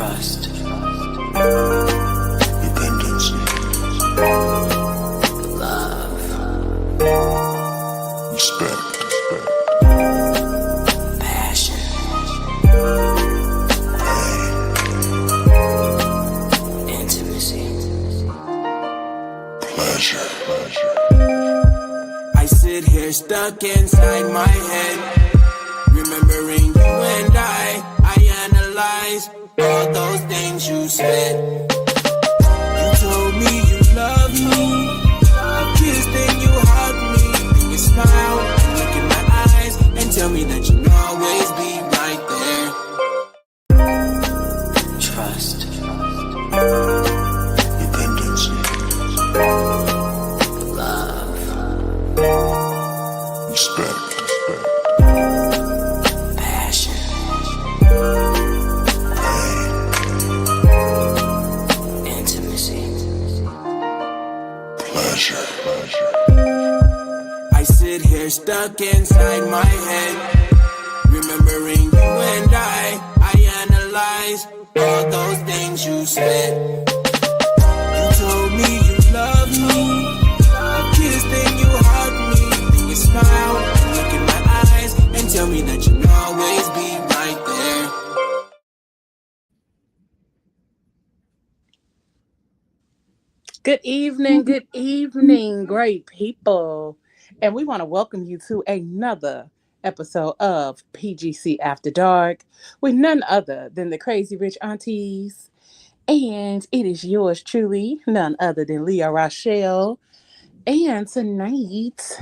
Trust. Dependency. Love. Respect. Passion. Pain. Intimacy. Pleasure. I sit here stuck inside my head, remembering you and I analyze all those things you said. You told me you loved me, you kissed and you hugged me, and you smile and look in my eyes and tell me that you'll always be right there. Trust. Dependency. Love. Respect. Passion. Pain. Intimacy. Pleasure. I sit here stuck inside my head, remembering you and I analyze all those things you said. You told me you loved me, you kissed and you hugged me, and you smile and look in my eyes and tell me that you'll always be right there. Good evening, great people. And we want to welcome you to another episode of PGC After Dark with none other than the Crazy Rich Aunties. And it is yours truly, none other than Leah Rochelle. And tonight,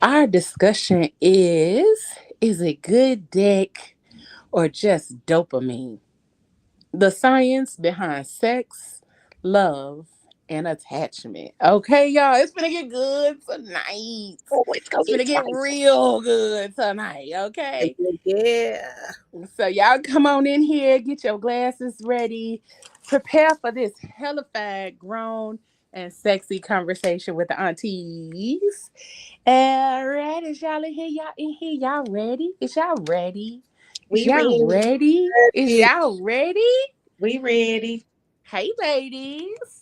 our discussion is it good dick or just dopamine? The science behind sex, love, and attachment. Okay, y'all, it's gonna get good tonight. Oh, it's gonna It's gonna get real good tonight, okay? Yeah. So y'all come on in here, get your glasses ready, prepare for this hellified, grown, and sexy conversation with the aunties. All right, is y'all in here? Y'all ready? Is y'all ready? Is We y'all ready. ready? Is y'all ready? We ready. Hey, ladies.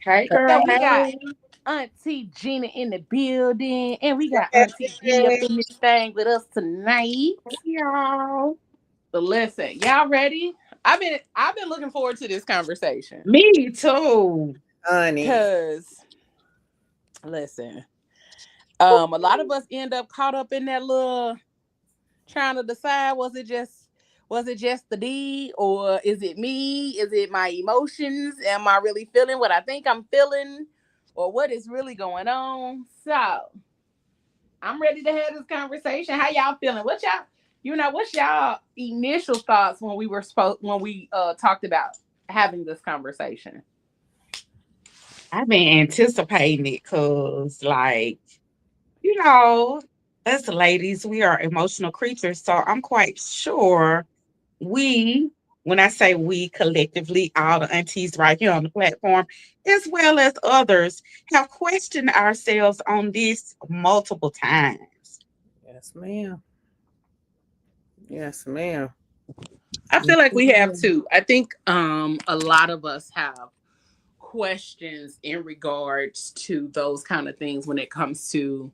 Hey, So girl. we got Hey. Auntie Gina in the building, and we got Auntie G up in this thing with us tonight. Y'all. So listen, y'all ready? I've been looking forward to this conversation. Me too, honey. Cause listen, a lot of us end up caught up in that little trying to decide was it just the deed, or is it me? Is it my emotions? Am I really feeling what I think I'm feeling? Or what is really going on? So I'm ready to have this conversation. How y'all feeling? What's y'all initial thoughts when we talked about having this conversation? I've been anticipating it because, us ladies, we are emotional creatures. So I'm quite sure when I say we collectively, all the aunties right here on the platform, as well as others, have questioned ourselves on this multiple times. Yes, ma'am. Yes, ma'am. I feel like we have too. I think a lot of us have questions in regards to those kind of things when it comes to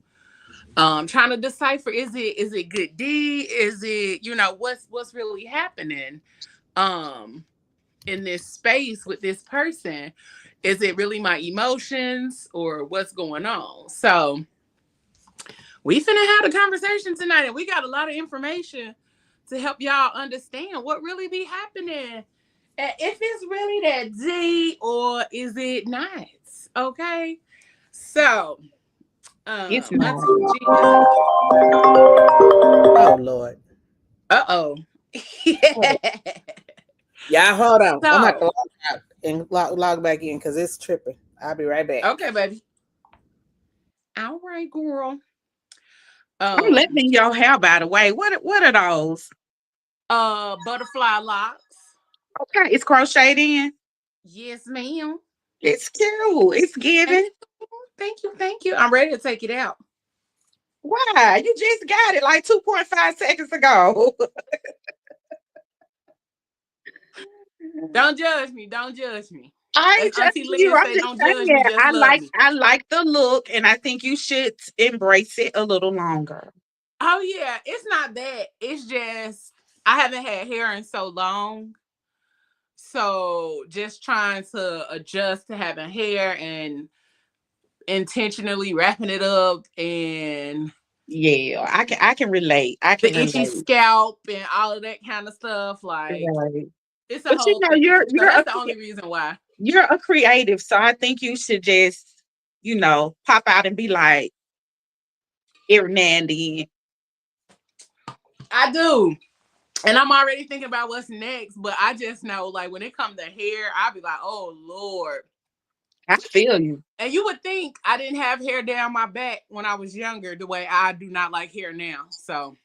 trying to decipher, is it good D, is it what's really happening um in this space with this person. Is it really my emotions or what's going on? So we finna have a conversation tonight, and we got a lot of information to help y'all understand what really be happening, and if it's really that D or is it not. Okay, so It's not. Auntie Gina. Oh Lord. Uh-oh. Yeah. Y'all hold on. So, I'm gonna have to log out and log back in because it's tripping. I'll be right back. okay, baby. All right, girl. I'm letting your hair, by the way. What are those? Butterfly locks. Okay, it's crocheted in. Yes, ma'am. It's cute. It's giving. Thank you. I'm ready to take it out. Why? You just got it like 2.5 seconds ago. Don't judge me. Don't judge me. I As ain't Auntie judging you. Leah I'm say, just don't judge me, saying just love me. I like the look, and I think you should embrace it a little longer. Oh yeah, it's not that. It's just I haven't had hair in so long. So just trying to adjust to having hair and intentionally wrapping it up and Yeah, I can relate. I can the itchy relate. scalp and all of that kind of stuff. Like Right. it's a But you whole know, thing. So that's the only reason why. you're a creative, so I think you should just, pop out and be like every now and then. I do. And I'm already thinking about what's next, but I just know like when it comes to hair, I'll be like, oh Lord. I feel you. And you would think I didn't have hair down my back when I was younger, the way I do not like hair now. So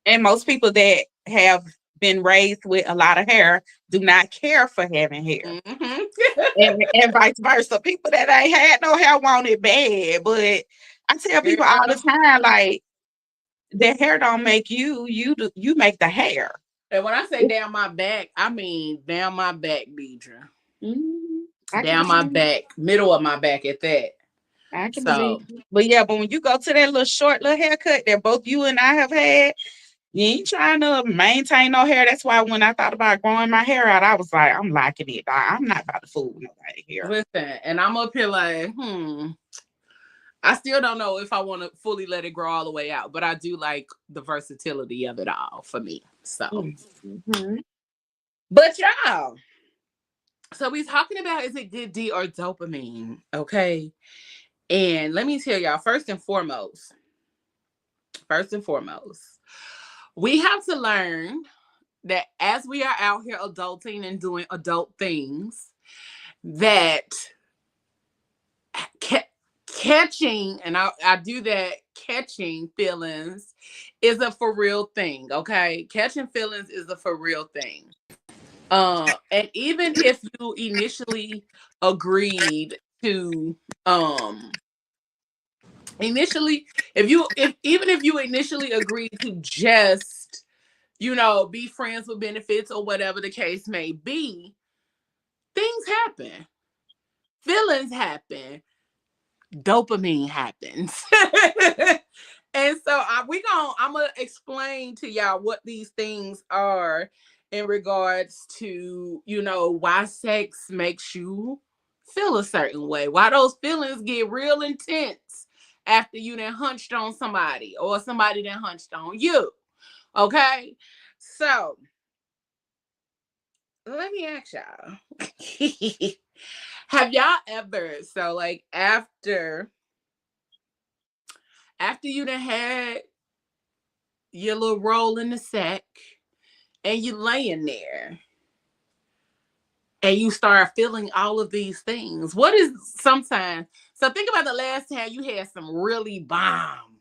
And most people that have been raised with a lot of hair do not care for having hair. mm-hmm. And vice versa. People that ain't had no hair want it bad. But I tell people all the time, like, the hair don't make you, you make the hair. And when I say down my back, I mean down my back, Deidre. Down my back, middle of my back at that. I can believe it. But yeah, but when you go to that little short little haircut that both you and I have had, you ain't trying to maintain no hair. That's why when I thought about growing my hair out, I was like, I'm liking it. I'm not about to fool nobody here. Listen, and I'm up here like, I still don't know if I want to fully let it grow all the way out, but I do like the versatility of it all for me. So, but y'all, so we're talking about, is it good D or dopamine? Okay. And let me tell y'all, first and foremost, we have to learn that as we are out here adulting and doing adult things, that catching, and I do that, catching feelings is a for real thing. Okay. Catching feelings is a for real thing. And even if you initially agreed to, even if you initially agreed to just, be friends with benefits or whatever the case may be, things happen, feelings happen, dopamine happens. And so I'm gonna explain to y'all what these things are in regards to, why sex makes you feel a certain way, why those feelings get real intense after you done hunched on somebody or somebody done hunched on you. Okay. So let me ask y'all. Have y'all ever, so like after you done had your little roll in the sack and you laying there and you start feeling all of these things, what is sometimes, so think about the last time you had some really bomb,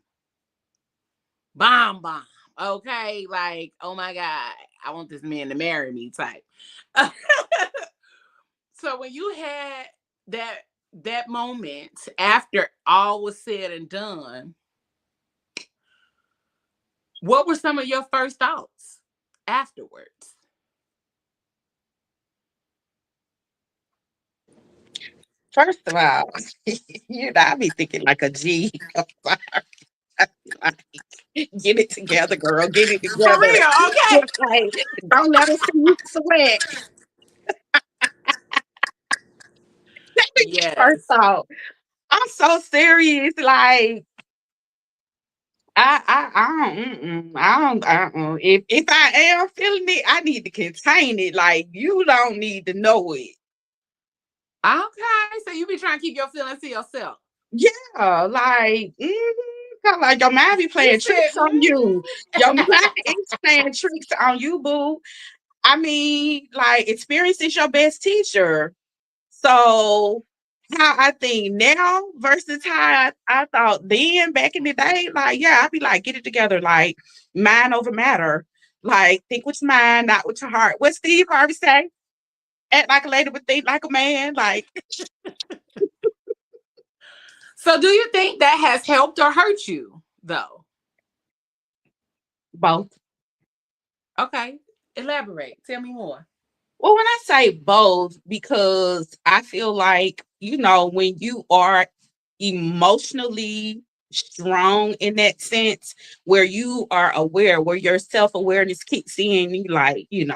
okay? Like, oh my God, I want this man to marry me type. So when you had that moment after all was said and done, what were some of your first thoughts afterwards? First of all, I be thinking like a G. Like, get it together, girl. Get it For together. real, okay. Like, don't let us see you sweat. First Yes. thought, I'm so serious. Like, I don't. If I am feeling it, I need to contain it. Like, you don't need to know it. Okay. So you be trying to keep your feelings to yourself. Yeah, like, like your mind be playing tricks on you. Your mind is playing tricks on you, boo. I mean, like, experience is your best teacher. So how I think now versus how I thought then back in the day, like, yeah, I'd be like, get it together, like, mind over matter. Like, think with your mind, not with your heart. What Steve Harvey say? Act like a lady, but think like a man. Like, So do you think that has helped or hurt you, though? both. Okay. Elaborate. Tell me more. Well, when I say both, because I feel like, when you are emotionally strong in that sense, where you are aware, where your self-awareness kicks in, you like, you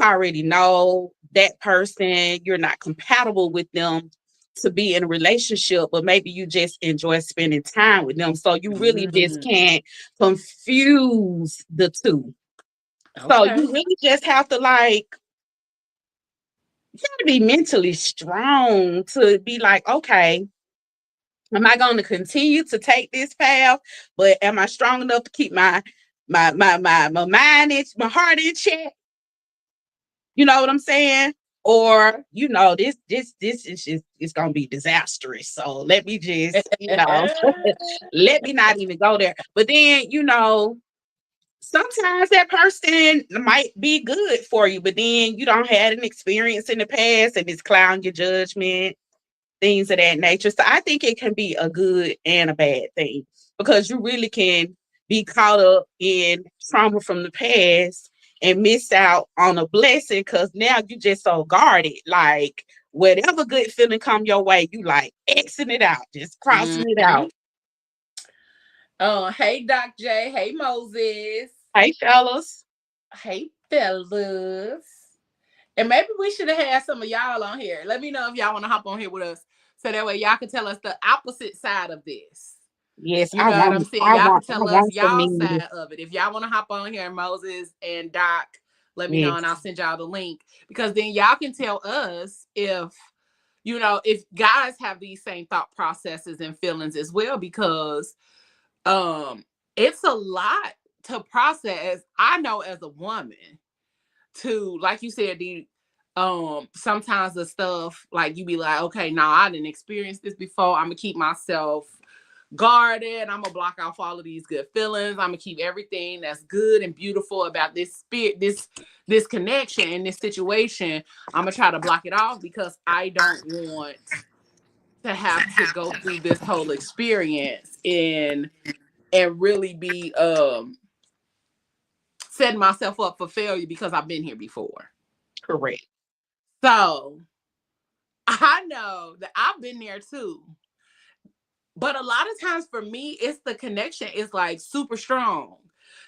already know that person, you're not compatible with them to be in a relationship, but maybe you just enjoy spending time with them. So you really just Mm, can't confuse the two. So okay. you really just have to you gotta be mentally strong to be like, okay, am I going to continue to take this path? But am I strong enough to keep my mind in my heart in check? You know what I'm saying? Or this is just it's gonna be disastrous. So let me just let me not even go there. But then sometimes that person might be good for you, but then you don't have an experience in the past and it's clouding your judgment, things of that nature. So I think it can be a good and a bad thing because you really can be caught up in trauma from the past and miss out on a blessing because now you just so guarded. Like whatever good feeling come your way, you like Xing it out, just crossing it Mhm. out. Hey Doc J, hey Moses, Hey fellas. hey fellas. And maybe we should have had some of y'all on here. Let me know if y'all want to hop on here with us. So that way y'all can tell us the opposite side of this. Yes, You know what I'm saying? Y'all can I tell us want some y'all meat. side of it. If y'all want to hop on here, Moses and Doc, let me know and I'll Yes, send y'all the link. Because then y'all can tell us if guys have these same thought processes and feelings as well. Because it's a lot to process. I know as a woman to, like you said, sometimes the stuff like you be like, okay, no, I didn't experience this before. I'm gonna keep myself guarded. I'm gonna block off all of these good feelings. I'm gonna keep everything that's good and beautiful about this spirit, this connection in this situation. I'm gonna try to block it off because I don't want to have to go through this whole experience and really be setting myself up for failure because I've been here before. correct. So I know that I've been there too. But a lot of times for me, it's the connection is like super strong.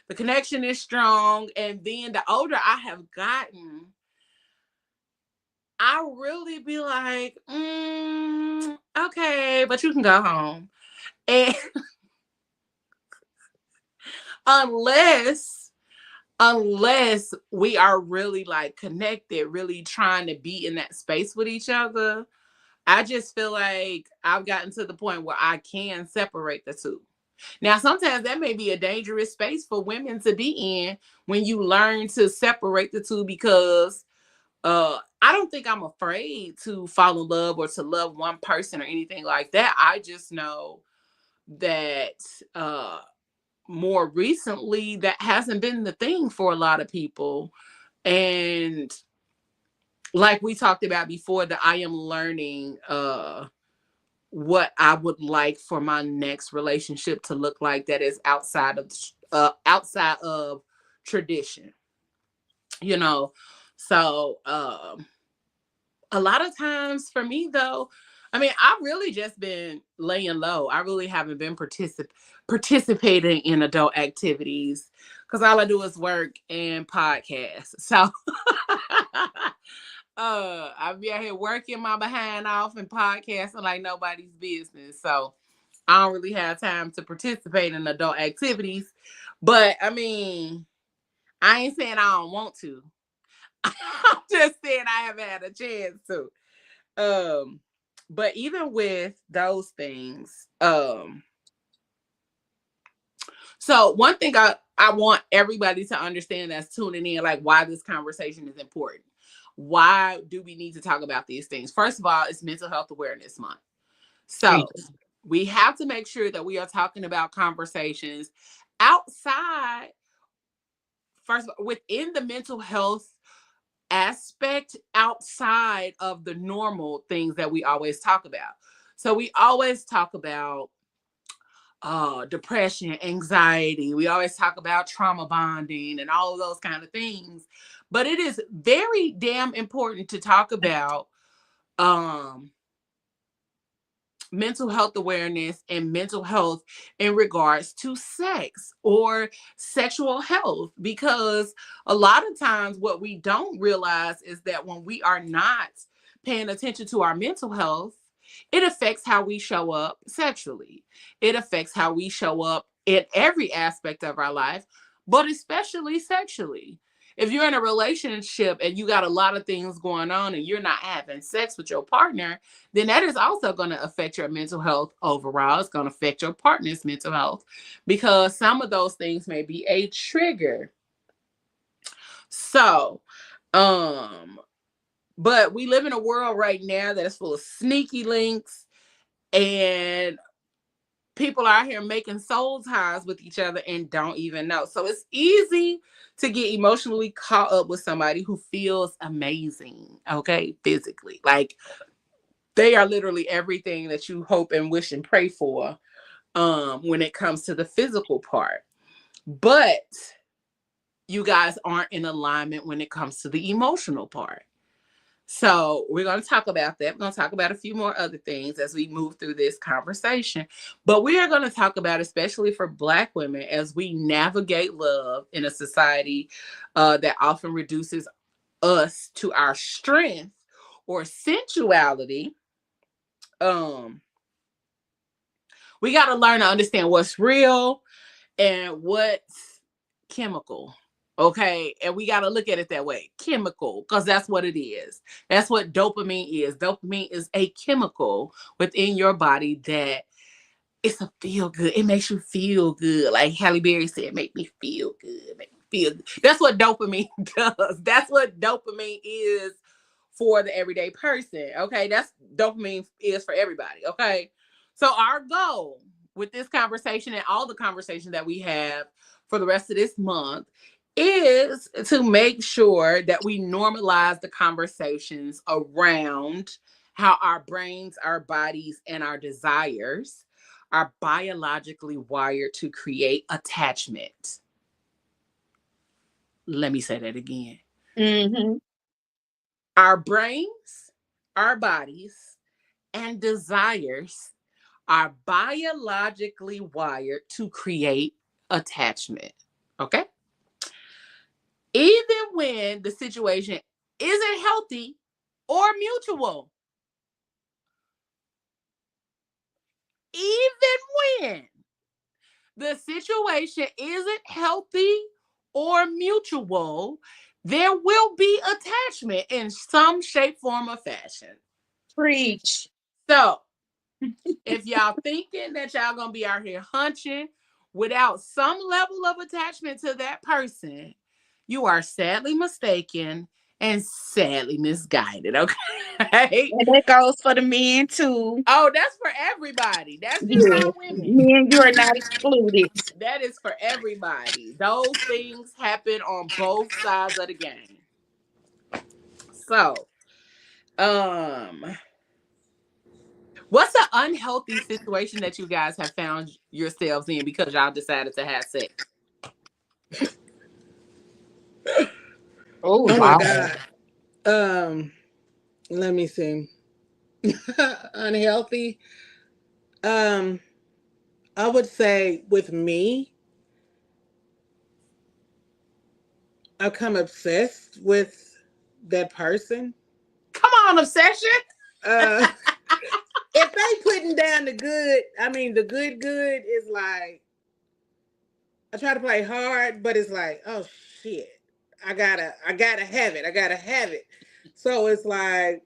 The connection is strong. And then the older I have gotten, I really be like, okay, but you can go home. And unless unless we are really like connected, really trying to be in that space with each other, I just feel like I've gotten to the point where I can separate the two. Now, sometimes that may be a dangerous space for women to be in when you learn to separate the two because I don't think I'm afraid to fall in love or to love one person or anything like that. I just know that more recently that hasn't been the thing for a lot of people. And like we talked about before, that I am learning what I would like for my next relationship to look like that is outside of tradition, you know. So a lot of times for me though, I mean, I've really just been laying low. I really haven't been participating in adult activities because all I do is work and podcasts. So I be out here working my behind off and podcasting like nobody's business. So I don't really have time to participate in adult activities. But I mean, I ain't saying I don't want to. I'm just saying I haven't had a chance to. Um, but even with those things, so one thing I want everybody to understand that's tuning in, like why this conversation is important. Why do we need to talk about these things? First of all, it's Mental Health Awareness Month. Thank So we have to make sure that we are talking about conversations outside, first of all, within the mental health aspect, outside of the normal things that we always talk about. So we always talk about depression, anxiety. We always talk about trauma bonding and all of those kind of things. But it is very damn important to talk about mental health awareness and mental health in regards to sex or sexual health, because a lot of times what we don't realize is that when we are not paying attention to our mental health, it affects how we show up sexually. It affects how we show up in every aspect of our life, but especially sexually. If you're in a relationship and you got a lot of things going on and you're not having sex with your partner, then that is also going to affect your mental health overall. It's going to affect your partner's mental health because some of those things may be a trigger. So, but we live in a world right now that is full of sneaky links, and people are out here making soul ties with each other and don't even know. So it's easy to get emotionally caught up with somebody who feels amazing, okay, physically. Like they are literally everything that you hope and wish and pray for when it comes to the physical part. But you guys aren't in alignment when it comes to the emotional part. So we're going to talk about that. We're going to talk about a few more other things as we move through this conversation. But we are going to talk about, especially for Black women, as we navigate love in a society that often reduces us to our strength or sensuality. We got to learn to understand what's real and what's chemical. Okay. And we got to look at it that way. Chemical, because that's what it is. That's what dopamine is. Dopamine is a chemical within your body that it's a feel good. It makes you feel good. Like Halle Berry said, make me feel good. Make me feel good. That's what dopamine does. That's what dopamine is for the everyday person. Okay. That's dopamine is for everybody. Okay. So our goal with this conversation and all the conversations that we have for the rest of this month is to make sure that we normalize the conversations around how our brains, our bodies, and our desires are biologically wired to create attachment. Let me say that again. Mm-hmm. Our brains, our bodies, and desires are biologically wired to create attachment. Okay? Even when the situation isn't healthy or mutual. Even when the situation isn't healthy or mutual, there will be attachment in some shape, form, or fashion. Preach. So, if y'all thinking that y'all gonna be out here hunching without some level of attachment to that person, you are sadly mistaken and sadly misguided. Okay. And that goes for the men too. Oh, that's for everybody. That's just Yes. not women. Men, you are not excluded. That is for everybody. Those things happen on both sides of the game. So, what's an unhealthy situation that you guys have found yourselves in because y'all decided to have sex? Oh, Oh my wow. God. Let me see. Unhealthy. Um, I would say with me, I've come obsessed with that person. Come on, obsession. Uh, if they putting down the good, I mean the good is like I try to play hard, but it's like, oh shit. I gotta have it. I gotta have it. So it's like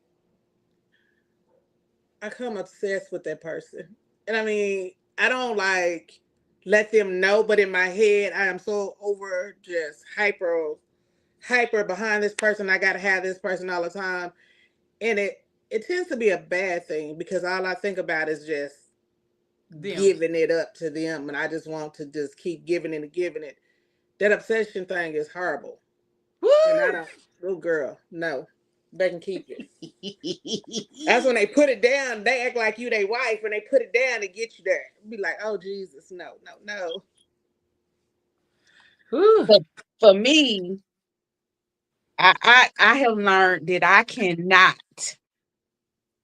I come obsessed with that person. And I mean, I don't like let them know, but in my head I am so over just hyper behind this person. I gotta have this person all the time. And it tends to be a bad thing because all I think about is just Them. giving it up to them, and I just want to just keep giving it and giving it. That obsession thing is horrible. Woo! And I don't, little girl, no, they can keep it. That's when they put it down. They act like you their wife, and they put it down to get you there. Be like, oh Jesus, no, no, no. Whew. But for me, I have learned that I cannot,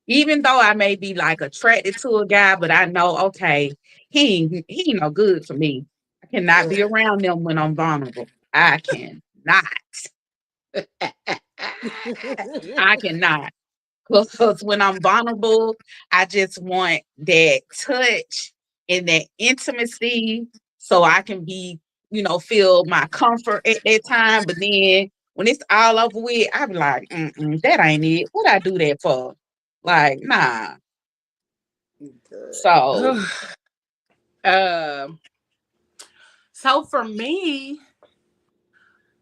even though I may be like attracted to a guy, but I know, okay, he ain't no good for me. I cannot be around them when I'm vulnerable. I cannot. I cannot. Because when I'm vulnerable, I just want that touch and that intimacy so I can be, feel my comfort at that time. But then when it's all over with, I be like, that ain't it. What I do that for? Like, nah. So, um so for me,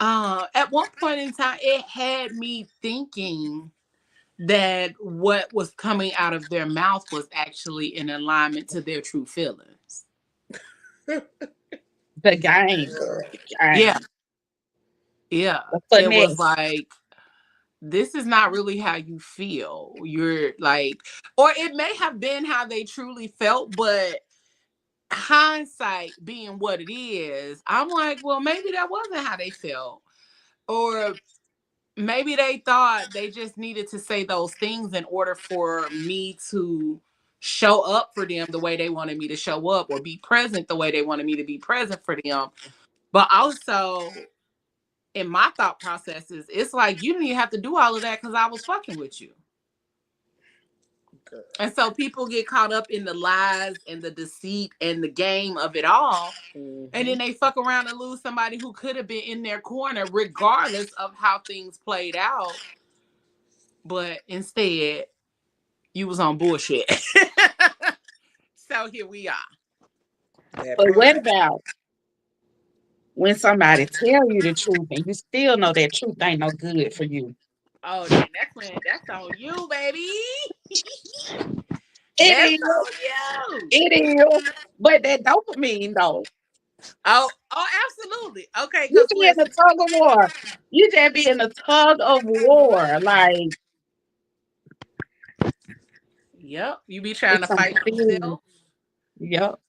at one point in time, it had me thinking that what was coming out of their mouth was actually in alignment to their true feelings. the game, girl. The Yeah. game. Yeah. The It was finesse. like, this is not really how you feel. You're like, or it may have been how they truly felt, but hindsight being what it is, I'm like, well, maybe that wasn't how they felt. Or maybe they thought they just needed to say those things in order for me to show up for them the way they wanted me to show up, or be present the way they wanted me to be present for them. But also, in my thought processes, it's like, you didn't even have to do all of that because I was fucking with you. And so people get caught up in the lies and the deceit and the game of it all. And then they fuck around and lose somebody who could have been in their corner regardless of how things played out. But instead, you was on bullshit. So here we are. But what about when somebody tell you the truth and you still know that truth ain't no good for you? Oh, then that's on you, baby. It That's is. on you. It is. But that dopamine, though. Oh, absolutely. Okay, You because be in a listen. tug of war. You just be in a tug of war. Like, Yep. You be trying it's to some fight serious. yourself Yep.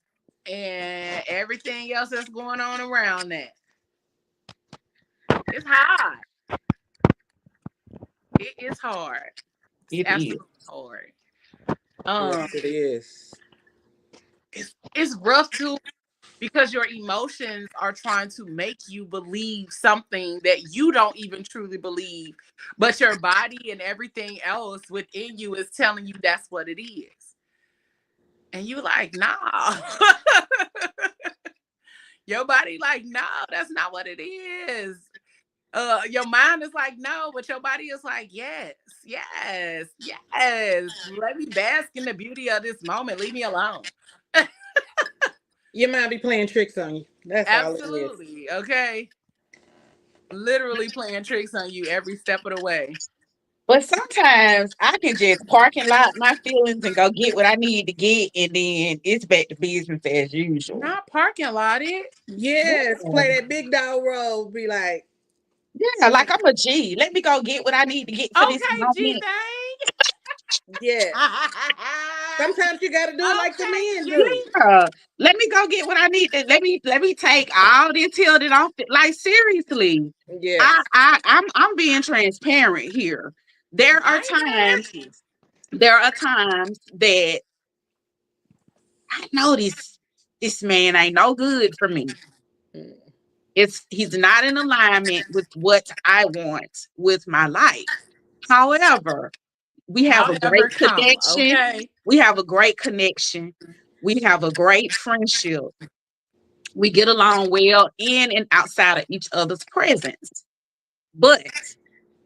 and everything else that's going on around that. It's hard. It is hard. It's It is. absolutely hard. Yes, it is. It's rough too, because your emotions are trying to make you believe something that you don't even truly believe, but your body and everything else within you is telling you that's what it is. And you like, nah. Your body like, no, that's not what it is. Your mind is like, no, but your body is like, yes, yes, yes. Let me bask in the beauty of this moment. Leave me alone. Your mind be playing tricks on you. That's all it is. Absolutely. Okay. Literally playing tricks on you every step of the way. But sometimes I can just park and lot my feelings and go get what I need to get, and then it's back to business as usual. Not parking lot it. Yes, Yeah. play that big dog role. Be like, Yeah, like I'm a G. Let me go get what I need to get for this Okay, G moment. thing. yes. Sometimes you got to do it like the Okay, men G. do. Let me go get what I need to. Let me take all this till that off. Like seriously, Yes. I'm being transparent here. There are I ain't mad times. at you. There are times that I know this man ain't no good for me. He's not in alignment with what I want with my life. However, we have a However, great comma. connection. Okay. We have a great connection. We have a great friendship. We get along well in and outside of each other's presence. But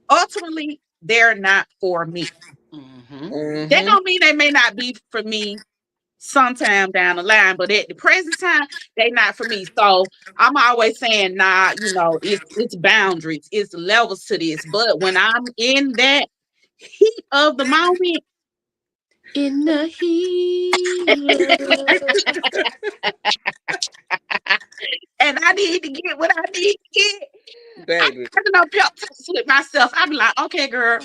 ultimately, they're not for me. Mm-hmm. That Mm-hmm. don't mean they may not be for me sometime down the line, but at the present time, they not for me. So I'm always saying, nah, it's boundaries, it's levels to this. But when I'm in that heat of the moment, In the heat. and I need to get what I need to get, I'm Baby. having no pep talks with myself. I'm like, okay, girl,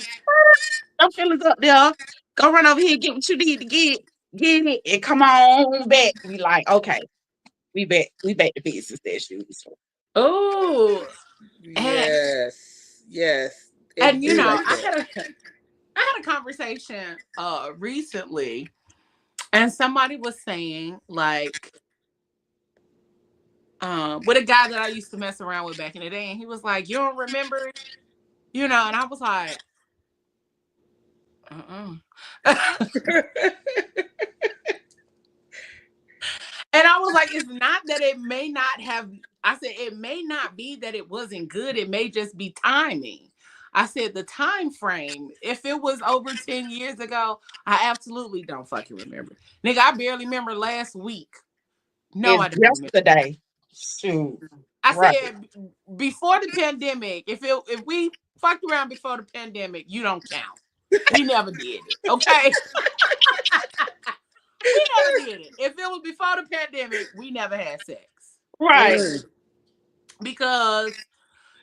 Them feelings up there. Go run over here, get what you need to get it, and come on back. We like, okay, we back to business as usual. Oh, and Yes. Yes. It and you be know, like that. I had a conversation recently, and somebody was saying like with a guy that I used to mess around with back in the day, and he was like, "You don't remember?" You know, and I was like, And I was like, it's not that it may not have, I said, it may not be that it wasn't good. It may just be timing. I said, the time frame, if it was over 10 years ago, I absolutely don't fucking remember. Nigga, I barely remember last week. No, It's I don't remember. yesterday. Shoot. I Right. said, before the pandemic, if we fucked around before the pandemic, you don't count. We never did it. Okay. We never did it. If it was before the pandemic, we never had sex. Right. Because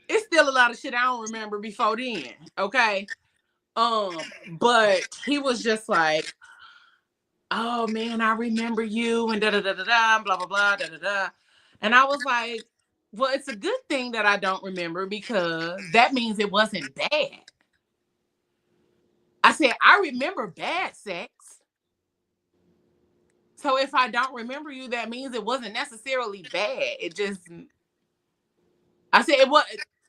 it's still a lot of shit I don't remember before then. Okay. But he was just like, oh man, I remember you and da da da da da blah blah blah da da da. And I was like, well, it's a good thing that I don't remember because that means it wasn't bad. I said, I remember bad sex. So if I don't remember you, that means it wasn't necessarily bad. It just, I said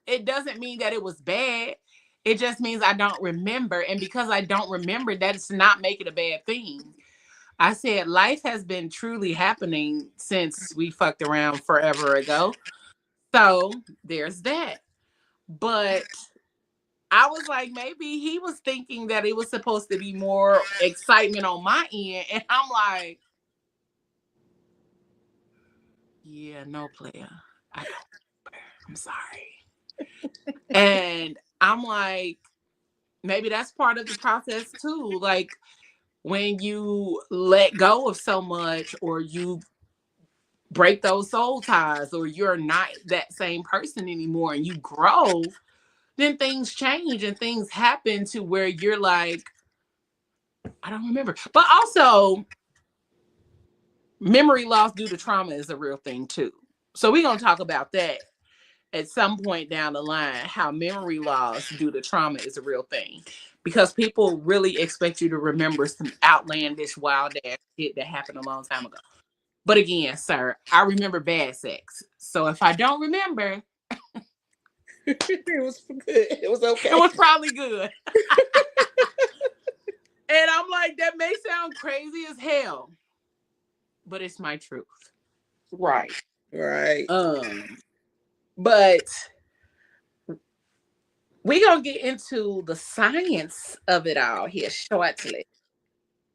it doesn't mean that it was bad. It just means I don't remember. And because I don't remember, that's not make it a bad thing. I said life has been truly happening since we fucked around forever ago. So there's that. But I was like, maybe he was thinking that it was supposed to be more excitement on my end. And I'm like, yeah, no player. I don't remember. I'm sorry. And I'm like, maybe that's part of the process too. Like when you let go of so much or you break those soul ties or you're not that same person anymore and you grow, then things change and things happen to where you're like, I don't remember. But also, memory loss due to trauma is a real thing too. So we're going to talk about that at some point down the line, how memory loss due to trauma is a real thing. Because people really expect you to remember some outlandish, wild ass shit that happened a long time ago. But again, sir, I remember bad sex. So if I don't remember, It was good. It was okay. it was probably good. And I'm like, that may sound crazy as hell, but it's my truth. Right. Right. But we're going to get into the science of it all here shortly.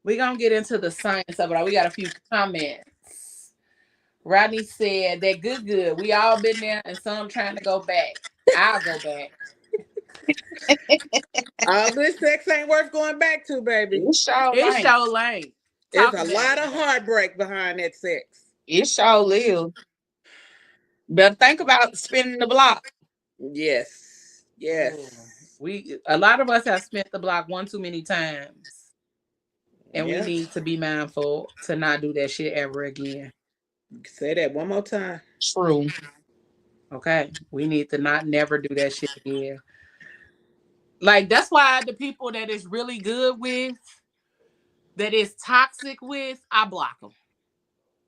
We're going to get into the science of it all. We got a few comments. Rodney said that good. We all been there and some trying to go back. I'll go back. All this sex ain't worth going back to, baby. It sure It's ain't. so lame. There's a lot of heartbreak behind that sex. It sure live. Better think about spinning the block. Yes. Yes. A lot of us have spent the block one too many times. And Yeah. we need to be mindful to not do that shit ever again. Say that one more time. True. Okay. We need to not never do that shit again. Like, that's why the people that is really good with, that is toxic with, I block them.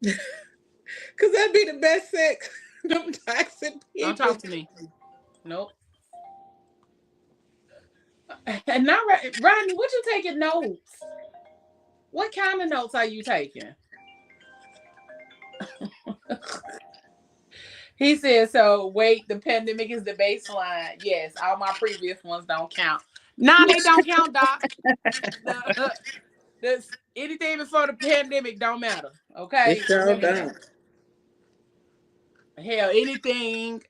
Because that'd be the best sex. Them toxic people. Don't talk to me. Nope. And now, Rodney, what you taking notes? What kind of notes are you taking? He said, so wait, the pandemic is the baseline. Yes, all my previous ones don't count. Nah, they don't count, Doc. Anything before the pandemic don't matter. Okay? It sure don't. Hell, anything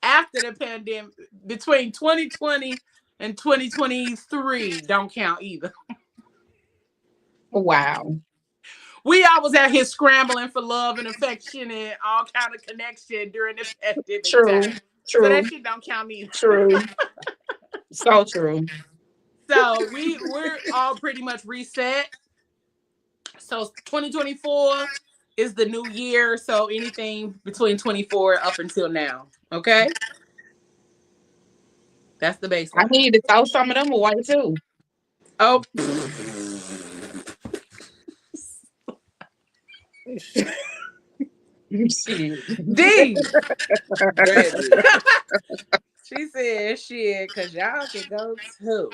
after the pandemic, between 2020 and 2023 don't count either. Wow. We always out here scrambling for love and affection and all kind of connection during the pandemic True. time. True. So that shit don't count either. True. So true. So we're all pretty much reset. So 2024 is the new year. So anything between 24 up until now. Okay. That's the I baseline. need to throw some of them away too. Oh, Shit. D. Baby. She said shit, cause y'all can go too.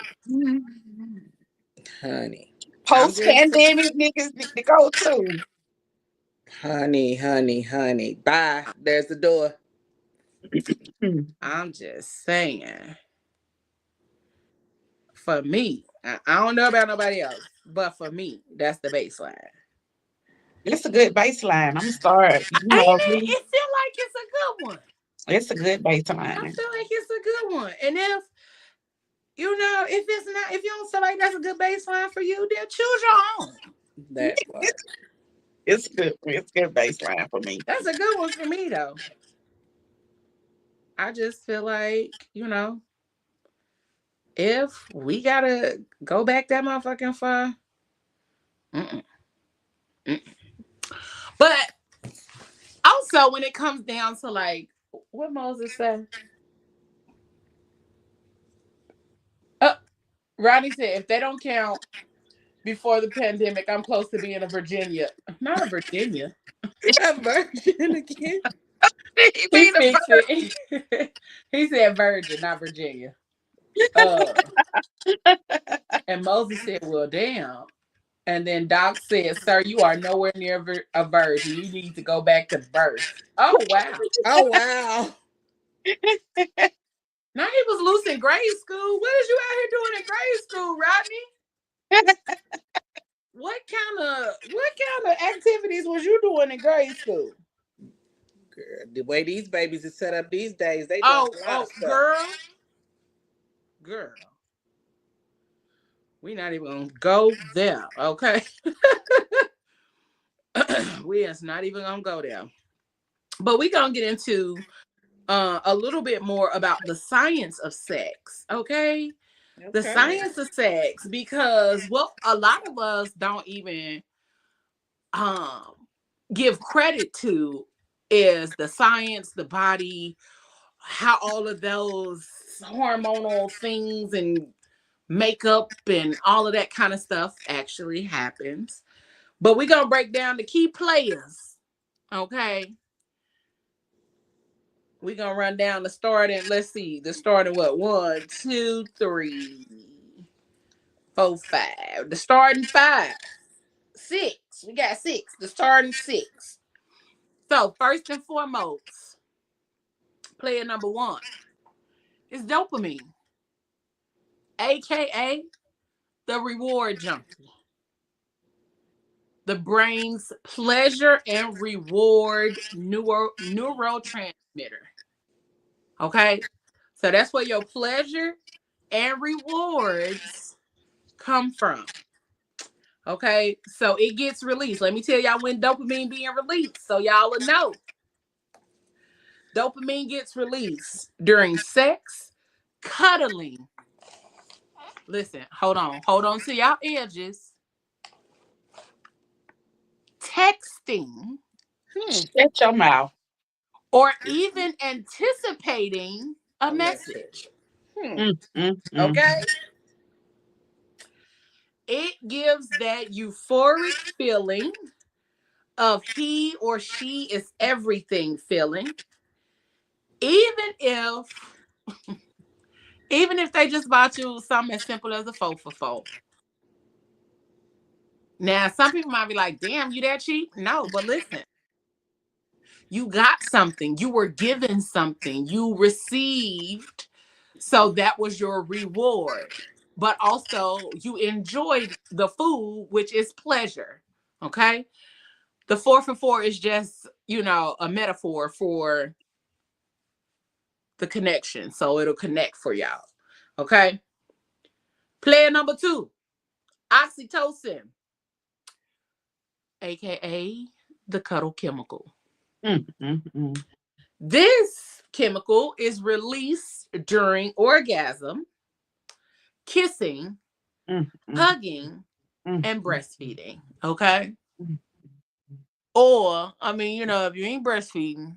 Honey. I'm Post just pandemic niggas need to go too. honey. Bye. There's the door. I'm just saying. For me, I don't know about nobody else, but for me, that's the baseline. It's a good baseline. I'm gonna start. Ain't it? It feel like it's a good one. It's a good I baseline. feel like it's a good one. And if if it's not, if you don't feel like that's a good baseline for you, then choose your own. That part. It's good. It's a good baseline for me. That's a good one for me though. I just feel like, if we gotta go back that motherfucking far, mm-mm, mm-mm. But also when it comes down to like what Moses said, Rodney said if they don't count before the pandemic, I'm close to being a Virginia, not a Virginia, A virgin again. he fixed it. He said virgin, not Virginia. And Moses said, well, damn. And then Doc said, sir, you are nowhere near a virgin. You need to go back to birth. Oh, wow. Oh wow. Now he was loose in grade school. What is you out here doing in grade school, Rodney? What kind of activities was you doing in grade school? Girl, the way these babies are set up these days, they doing a lot of stuff. Girl. We not even gonna go there, okay? We is not even gonna go there. But we gonna get into a little bit more about the science of sex, okay? The science of sex, because what a lot of us don't even give credit to is the science, the body, how all of those hormonal things and makeup and all of that kind of stuff actually happens. But we're gonna break down the key players, okay? We're gonna run down the starting. Let's see, the starting what? 1, 2, 3, 4, 5. The starting 5, 6. We got 6. The starting 6. So first and foremost, player number 1 is dopamine, aka the reward junkie. The brain's pleasure and reward neurotransmitter. Okay? So that's where your pleasure and rewards come from. Okay? So it gets released. Let me tell y'all when dopamine being released so y'all will know. Dopamine gets released during sex, cuddling. Listen, hold on to y'all edges. Texting. Shut your mouth. Or even anticipating a message. Okay? It gives that euphoric feeling of he or she is everything feeling. Even if they just bought you something as simple as a 4 for 4. Now, some people might be like, damn, you that cheap? No, but listen. You got something. You were given something. You received. So that was your reward. But also you enjoyed the food, which is pleasure. Okay? The 4 for 4 is just, a metaphor for the connection. So it'll connect for y'all. Okay? Player number 2, oxytocin, aka the cuddle chemical. This chemical is released during orgasm, kissing, hugging, and breastfeeding. Okay. Or, I mean, you know, if you ain't breastfeeding,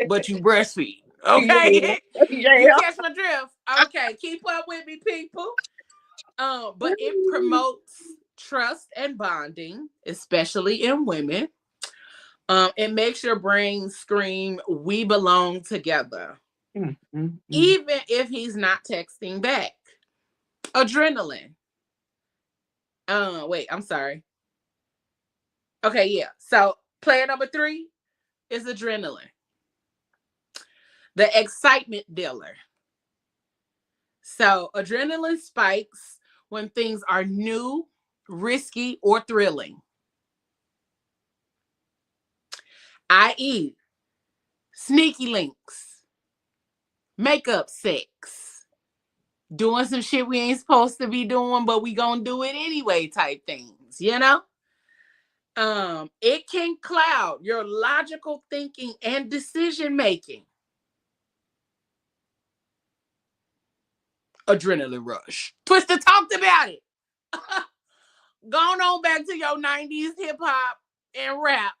but you breastfeed. Okay. You catch my drift. Okay. Keep up with me, people. But it promotes trust and bonding, especially in women. It makes your brain scream, "We belong together." Even if he's not texting back. Adrenaline. Wait, I'm sorry. Okay, yeah. So player number 3 is adrenaline. The excitement dealer. So adrenaline spikes when things are new, risky, or thrilling. I.e., sneaky links, makeup sex, doing some shit we ain't supposed to be doing, but we gonna do it anyway type things, you know? It can cloud your logical thinking and decision making. Adrenaline rush. Twister talked about it. Going on back to your 90s hip hop and rap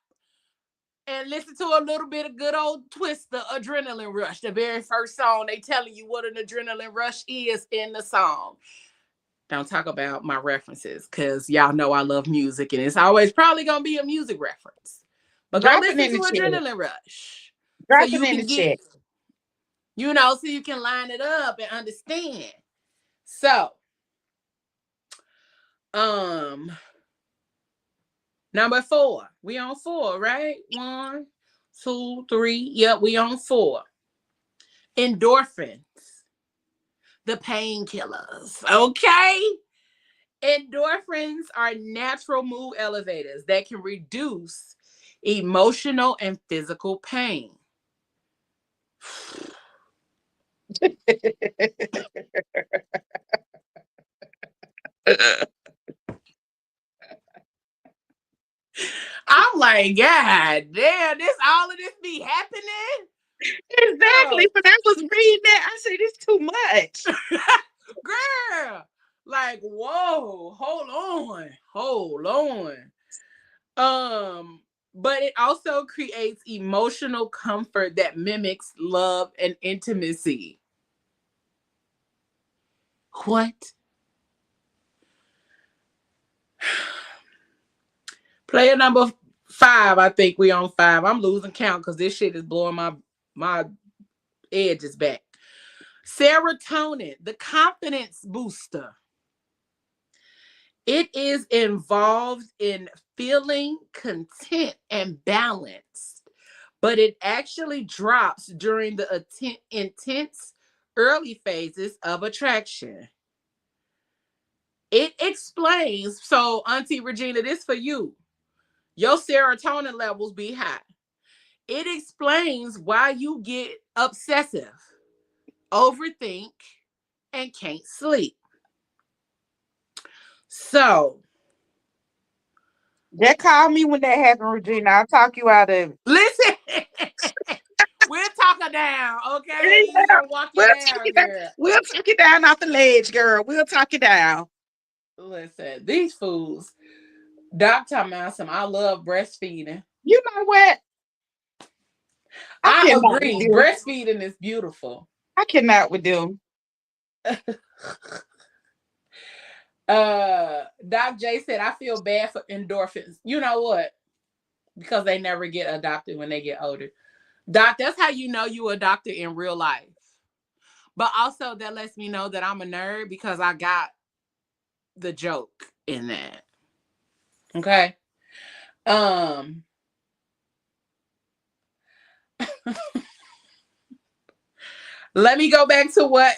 and listen to a little bit of good old Twister, Adrenaline Rush. The very first song, they telling you what an adrenaline rush is in the song. Don't talk about my references because y'all know I love music and it's always probably going to be a music reference. But go listen to Adrenaline Rush. So you can get, you know, so you can line it up and understand. So, number 4. We on 4, right? 1, 2, 3. Yep, we on 4. Endorphins. The painkillers. Okay? Endorphins are natural mood elevators that can reduce emotional and physical pain. I'm like, God damn, all of this be happening? Exactly. When I was reading that, I said, it's too much. Girl, like, whoa, hold on. But it also creates emotional comfort that mimics love and intimacy. What? Player number 5, I think we on 5. I'm losing count because this shit is blowing my edges back. Serotonin, the confidence booster. It is involved in feeling content and balanced, but it actually drops during the intense early phases of attraction. It explains, so Auntie Regina, this for you. Your serotonin levels be high. It explains why you get obsessive, overthink, and can't sleep. So, Just call me when that happens, Regina. I'll talk you out of it. listen, we'll talk her down, okay? Yeah, We'll walk you down, girl. We'll talk you down off the ledge, girl. We'll talk you down. Listen, these fools. Doc talking about some, I love breastfeeding. You know what? I agree. Breastfeeding is beautiful. I cannot with them. Doc J said, I feel bad for endorphins. You know what? Because they never get adopted when they get older. Doc, that's how you know you adopted in real life. But also that lets me know that I'm a nerd because I got the joke in that. Okay. Let me go back to what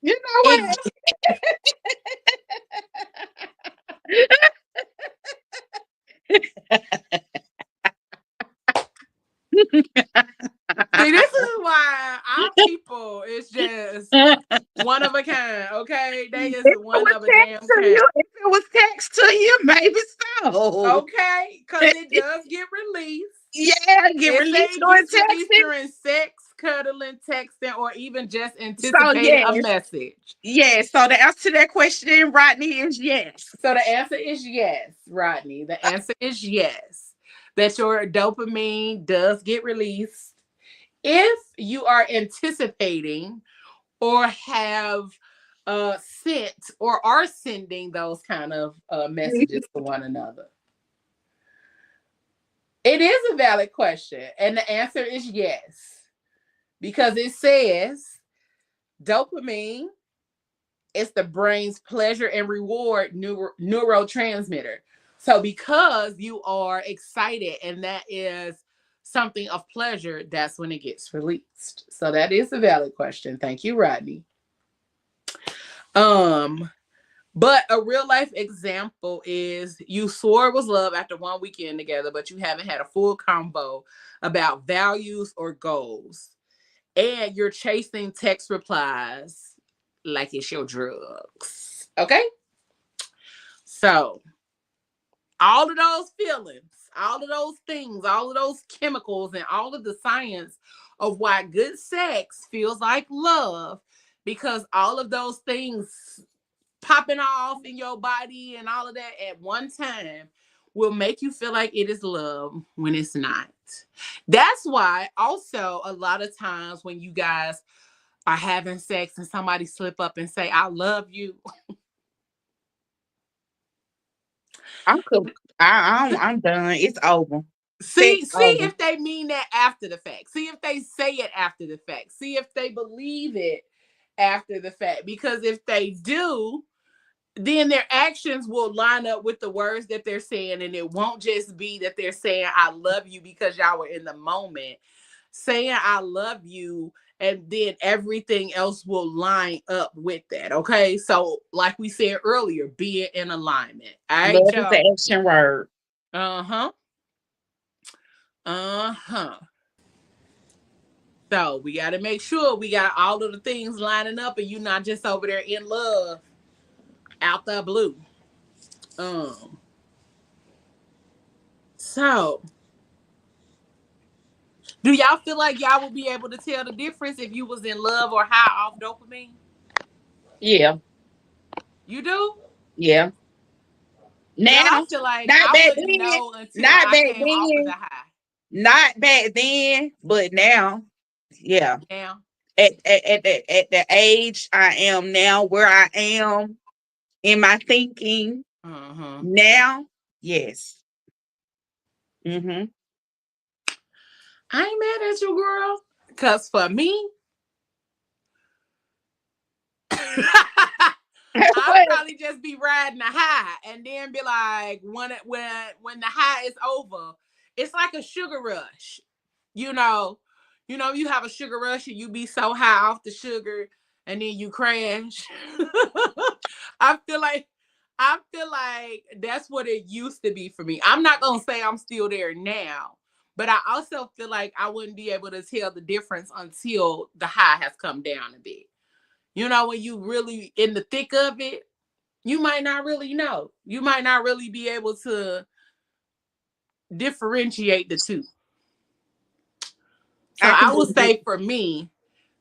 you know what? See, this is why our people is just one of a kind, okay? They is one of a damn kind. If it was text to you, maybe so. Okay, because it does get released. Yeah, get released on text during sex, cuddling, texting, or even just So anticipating a yes, message? yes. So the answer to that question, Rodney, is yes. So the answer is yes, Rodney. The answer is yes. That your dopamine does get released if you are anticipating or have sent or are sending those kind of messages to one another. It is a valid question, and the answer is yes, because it says dopamine is the brain's pleasure and reward neurotransmitter. So, because you are excited and that is something of pleasure, that's when it gets released. So, that is a valid question. Thank you, Rodney. But a real life example is you swore it was love after one weekend together, but you haven't had a full combo about values or goals. And you're chasing text replies like it's your drugs. Okay? So, all of those feelings, all of those things, all of those chemicals, and all of the science of why good sex feels like love, because all of those things popping off in your body and all of that at one time will make you feel like it is love when it's not. That's why also a lot of times when you guys are having sex and somebody slip up and say, I love you. I'm done. It's over. See Sex over. if they mean that after the fact. See if they say it after the fact. See if they believe it after the fact. Because if they do, then their actions will line up with the words that they're saying. And it won't just be that they're saying, I love you because y'all were in the moment. Saying, I love you, and then everything else will line up with that. Okay. So, like we said earlier, be in alignment. All right, Love is Joe? the action word. Uh huh. Uh huh. So, we got to make sure we got all of the things lining up and you're not just over there in love out the blue. So, do y'all feel like y'all would be able to tell the difference if you was in love or high off dopamine? Yeah. You do? Yeah. Girl, I Now, feel like not I back wouldn't then. know until Not I back came off of the then. high. Not back then, but now. Yeah. Now, At the age I am now, where I am in my thinking now, yes. Mm-hmm. I ain't mad at you, girl. Cause for me, I'll What? probably just be riding a high and then be like, when the high is over, it's like a sugar rush. You know, you have a sugar rush and you be so high off the sugar and then you crash. I feel like that's what it used to be for me. I'm not gonna say I'm still there now, but I also feel like I wouldn't be able to tell the difference until the high has come down a bit. When you really in the thick of it, you might not really know. You might not really be able to differentiate the two. So I can I would dig it. say for me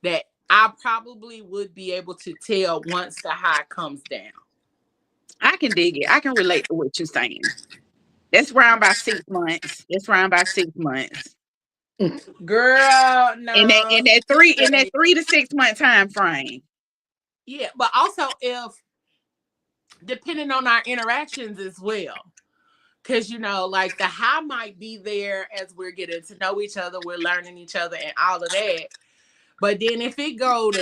that I probably would be able to tell once the high comes down. I can dig it. I can relate to what you're saying. That's around by 6 months. That's around by 6 months. Girl, In that no. in that three in that 3 to 6 month time frame. Yeah, but also if depending on our interactions as well. Because like the high might be there as we're getting to know each other, we're learning each other and all of that. But then if it go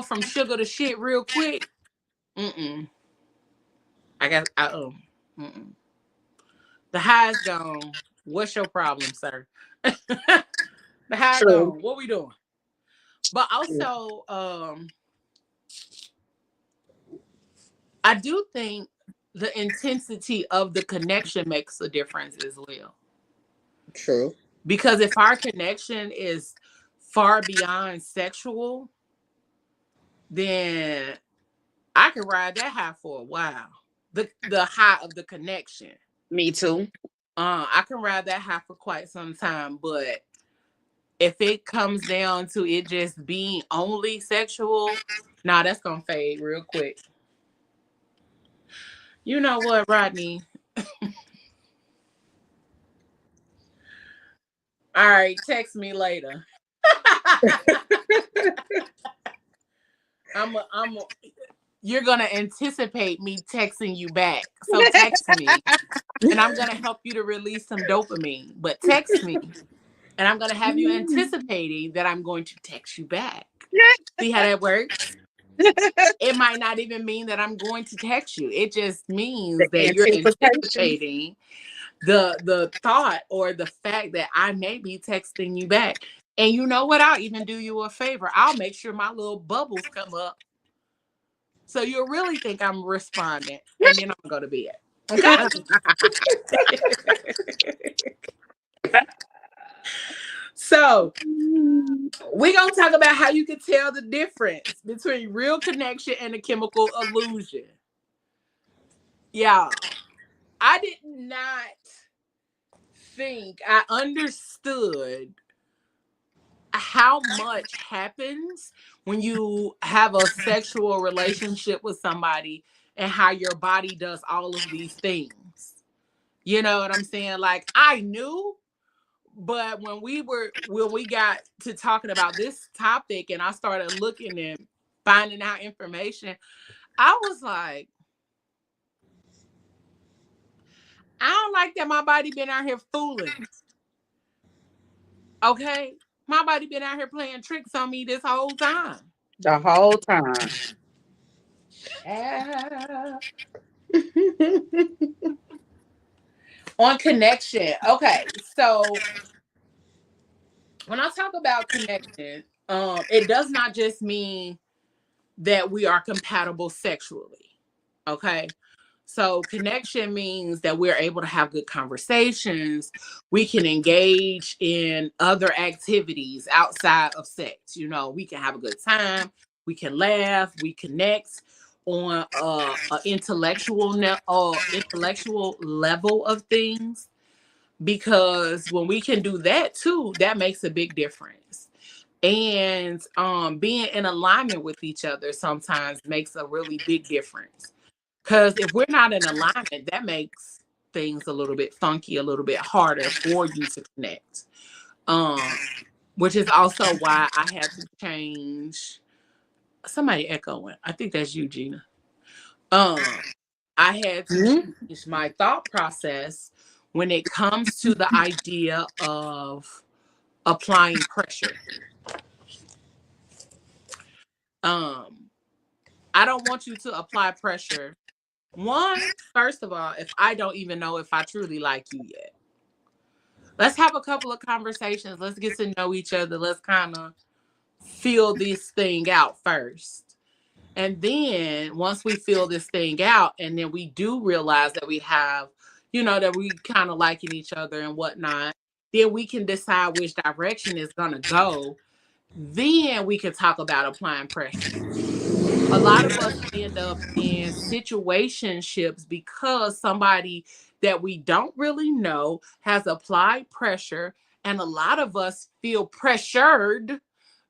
from sugar to shit real quick, mm-mm. Mm-mm. The high's gone. What's your problem, sir? The high True. gone. What we doing? But True. also, I do think the intensity of the connection makes a difference as well. True. Because if our connection is far beyond sexual, then I can ride that high for a while. The high of the connection. Me too. I can ride that high for quite some time, but if it comes down to it just being only sexual, nah, that's gonna fade real quick. You know what, Rodney? All right, text me later. You're gonna anticipate me texting you back. So text me, and I'm gonna help you to release some dopamine. But text me, and I'm gonna have you anticipating that I'm going to text you back. See how that works? It might not even mean that I'm going to text you. It just means that you're anticipating the thought or the fact that I may be texting you back. And you know what? I'll even do you a favor. I'll make sure my little bubbles come up. So you'll really think I'm responding. And then I'll go to bed. Okay? So we're going to talk about how you can tell the difference between real connection and a chemical illusion. Yeah. I did not think I understood how much happens when you have a sexual relationship with somebody and how your body does all of these things. You know what I'm saying? Like, I knew, but when we got to talking about this topic and I started looking and finding out information, I was like, I don't like that my body been out here fooling. Okay? My body been out here playing tricks on me this whole time. The whole time. On connection. Okay. So when I talk about connection, it does not just mean that we are compatible sexually. Okay. So connection means that we're able to have good conversations. We can engage in other activities outside of sex. You know, we can have a good time. We can laugh. We connect on an intellectual level of things. Because when we can do that too, that makes a big difference. And being in alignment with each other sometimes makes a really big difference. Because if we're not in alignment, that makes things a little bit funky, a little bit harder for you to connect. Which is also why I had to change. Somebody echoing. I think that's you, Gina. I had to change my thought process when it comes to the idea of applying pressure. I don't want you to apply pressure. First of all, if I don't even know if I truly like you yet. Let's have a couple of conversations. Let's get to know each other. Let's kind of feel this thing out first. And then once we feel this thing out, and then we do realize that we have, that we kind of liking each other and whatnot, then we can decide which direction it's going to go. Then we can talk about applying pressure. A lot of us end up in situationships because somebody that we don't really know has applied pressure, and a lot of us feel pressured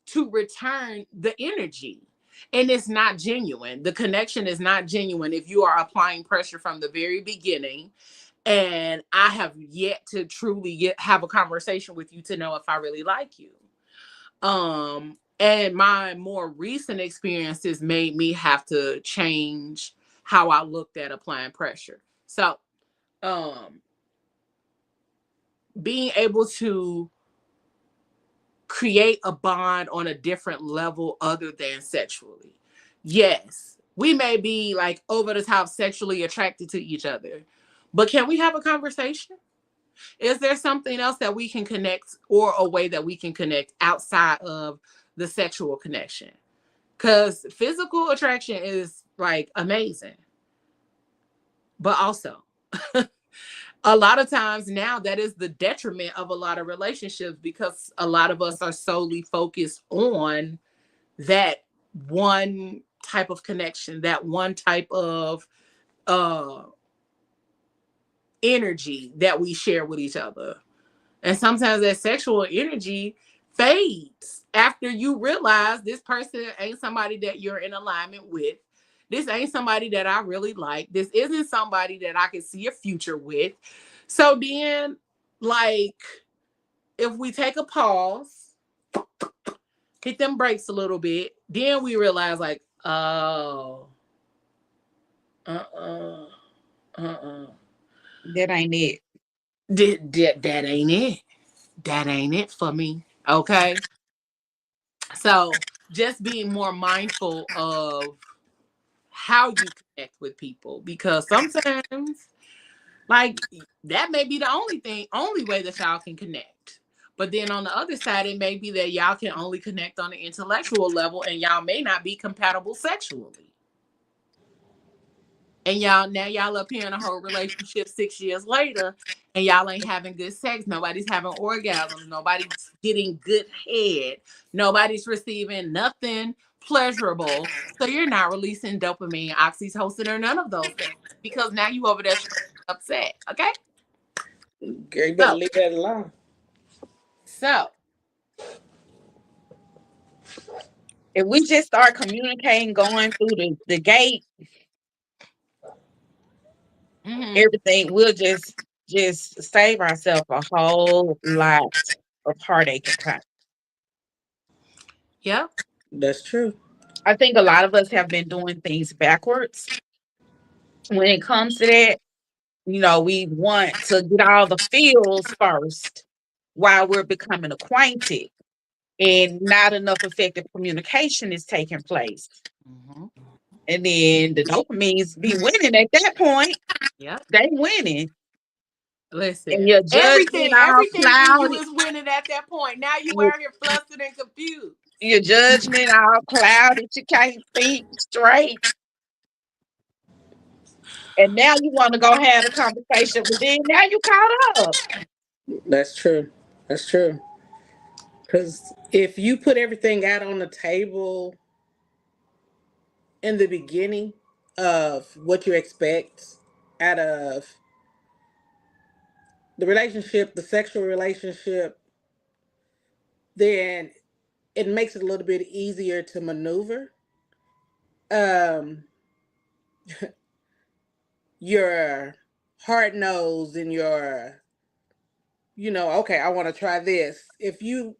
to return the energy. And it's not genuine. The connection is not genuine if you are applying pressure from the very beginning. And I have yet to truly have a conversation with you to know if I really like you. And my more recent experiences made me have to change how I looked at applying pressure. So, being able to create a bond on a different level other than sexually. Yes, we may be like over the top sexually attracted to each other, but can we have a conversation? Is there something else that we can connect, or a way that we can connect outside of the sexual connection? Because physical attraction is like amazing. But also, a lot of times now that is the detriment of a lot of relationships, because a lot of us are solely focused on that one type of connection, that one type of energy that we share with each other. And sometimes that sexual energy fades after you realize this person ain't somebody that you're in alignment with. This ain't somebody that I really like. This isn't somebody that I can see a future with. So then, like, if we take a pause, hit them brakes a little bit, then we realize, like, oh, That ain't it. that ain't it. That ain't it for me. Okay. So just being more mindful of how you connect with people, because sometimes, like, that may be the only way that y'all can connect. But then on the other side, it may be that y'all can only connect on the intellectual level and y'all may not be compatible sexually. And y'all up here in a whole relationship 6 years later, and y'all ain't having good sex. Nobody's having orgasms. Nobody's getting good head. Nobody's receiving nothing pleasurable. So you're not releasing dopamine, oxytocin, or none of those things, because now you over there upset. Okay. Girl, you better So, leave that alone. so If we just start communicating, going through the gate, everything, we'll just save ourselves a whole lot of heartache and time. yeah, That's true. I think a lot of us have been doing things backwards when it comes to that. We want to get all the feels first while we're becoming acquainted, and not enough effective communication is taking place. And then the dopamines be winning at that point. yeah. They winning. And Listen, your judgment all everything in you cloudy. is winning at that point. Now you out here flustered and confused. Your judgment all clouded. You can't think straight. And now you want to go have a conversation, but then now you caught up. That's true. That's true. Because if you put everything out on the table in the beginning of what you expect out of the relationship, the sexual relationship, then it makes it a little bit easier to maneuver. Um, your hard nose and your, okay, I want to try this. If you're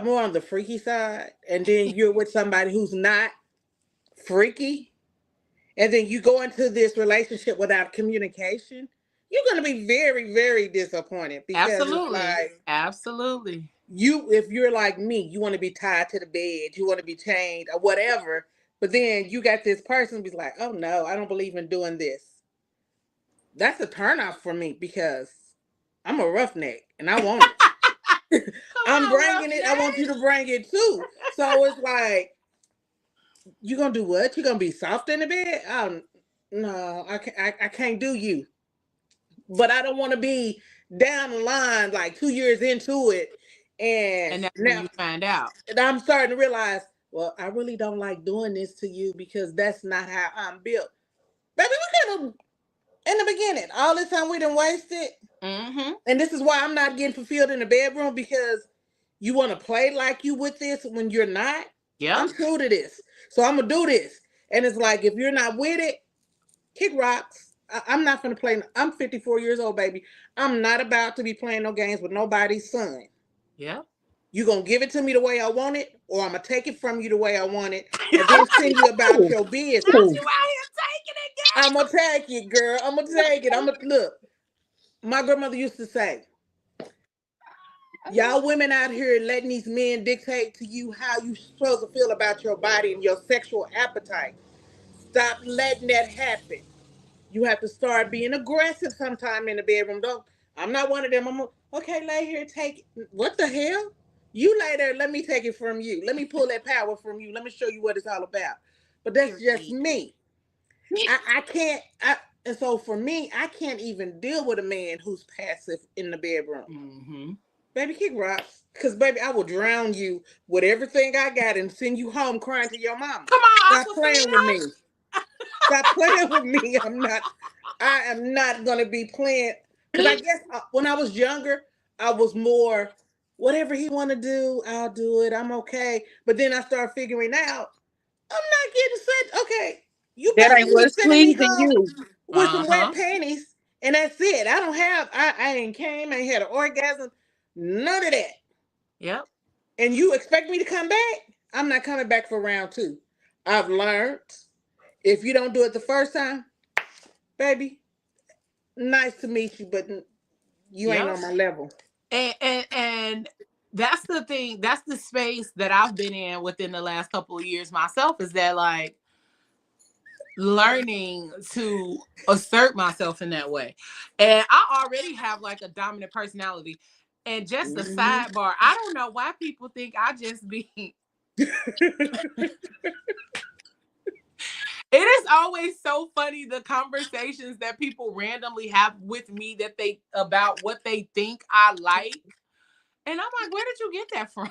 more on the freaky side, and then you're with somebody who's not freaky, and then you go into this relationship without communication, you're going to be very, very disappointed, because it's Absolutely. like, Absolutely. if you're like me, you want to be tied to the bed, you want to be chained or whatever, but then you got this person who's like, oh no, I don't believe in doing this. That's a turnoff for me, because I'm a roughneck and I want it. I'm bringing it. I want you to bring it too. So it's like, you gonna do what? You gonna be soft in the bed? No, I can't do you. But I don't want to be down the line like 2 years into it, and And that's when now you find out. and I'm starting to realize, well, I really don't like doing this to you, because that's not how I'm built. Baby, we could have in the beginning. All this time we done wasted. And this is why I'm not getting fulfilled in the bedroom, because you want to play like you with this when you're not. Yeah. I'm true to this. So I'm going to do this. And it's like, if you're not with it, kick rocks. I'm not going to play. I'm 54 years old, baby. I'm not about to be playing no games with nobody's son. Yeah. You going to give it to me the way I want it, or I'm going to take it from you the way I want it, and then send you about your business. You out here taking it, girl. I'm going to take it, girl. I'm going to take it. Look, my grandmother used to say, y'all women out here letting these men dictate to you how you supposed to feel about your body and your sexual appetite. Stop letting that happen. You have to start being aggressive sometime in the bedroom. Don't. I'm not one of them. Okay, lay here, take it. What the hell? You lay there, let me take it from you. Let me pull that power from you. Let me show you what it's all about. But that's just me. I can't. And so for me, I can't even deal with a man who's passive in the bedroom. Baby, kick rocks. Because, baby, I will drown you with everything I got and send you home crying to your mama. Come on, Stop playing with me. Stop playing with me. I am not going to be playing. Because I guess when I was younger, I was more whatever he want to do, I'll do it. I'm okay. But then I start figuring out I'm not getting such. Okay, you That ain't basically what's sending me pleasing home you. with some wet Uh-huh. panties, and that's it. I don't have. I ain't came. I ain't had an orgasm. None of that. Yep. And you expect me to come back? I'm not coming back for round two. I've learned if you don't do it the first time, baby, nice to meet you, but you ain't Yep. on my level. And that's the thing. That's the space that I've been in within the last couple of years myself. Is that like learning to assert myself in that way. And I already have like a dominant personality. And just a Mhm. sidebar, I don't know why people think I just be. It is always so funny the conversations that people randomly have with me that they about what they think I like. And I'm like, where did you get that from?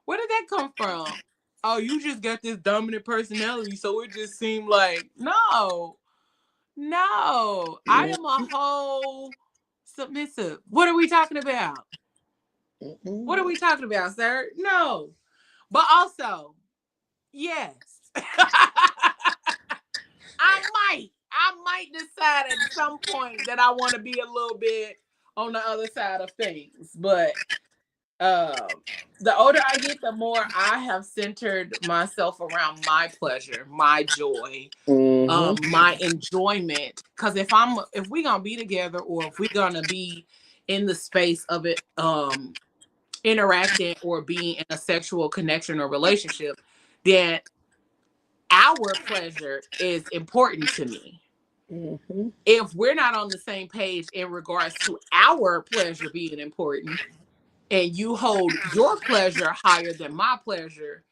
Where did that come from? Oh, you just got this dominant personality, so it just seemed like no. No, I am a whole submissive. What are we talking about? What are we talking about, sir? No. But also, yes. I might decide at some point that I want to be a little bit on the other side of things. But the older I get, the more I have centered myself around my pleasure, my joy, my enjoyment. Because if we gonna be together, or if we gonna be in the space of it, interacting or being in a sexual connection or relationship, then our pleasure is important to me. Mhm. If we're not on the same page in regards to our pleasure being important, and you hold your pleasure higher than my pleasure,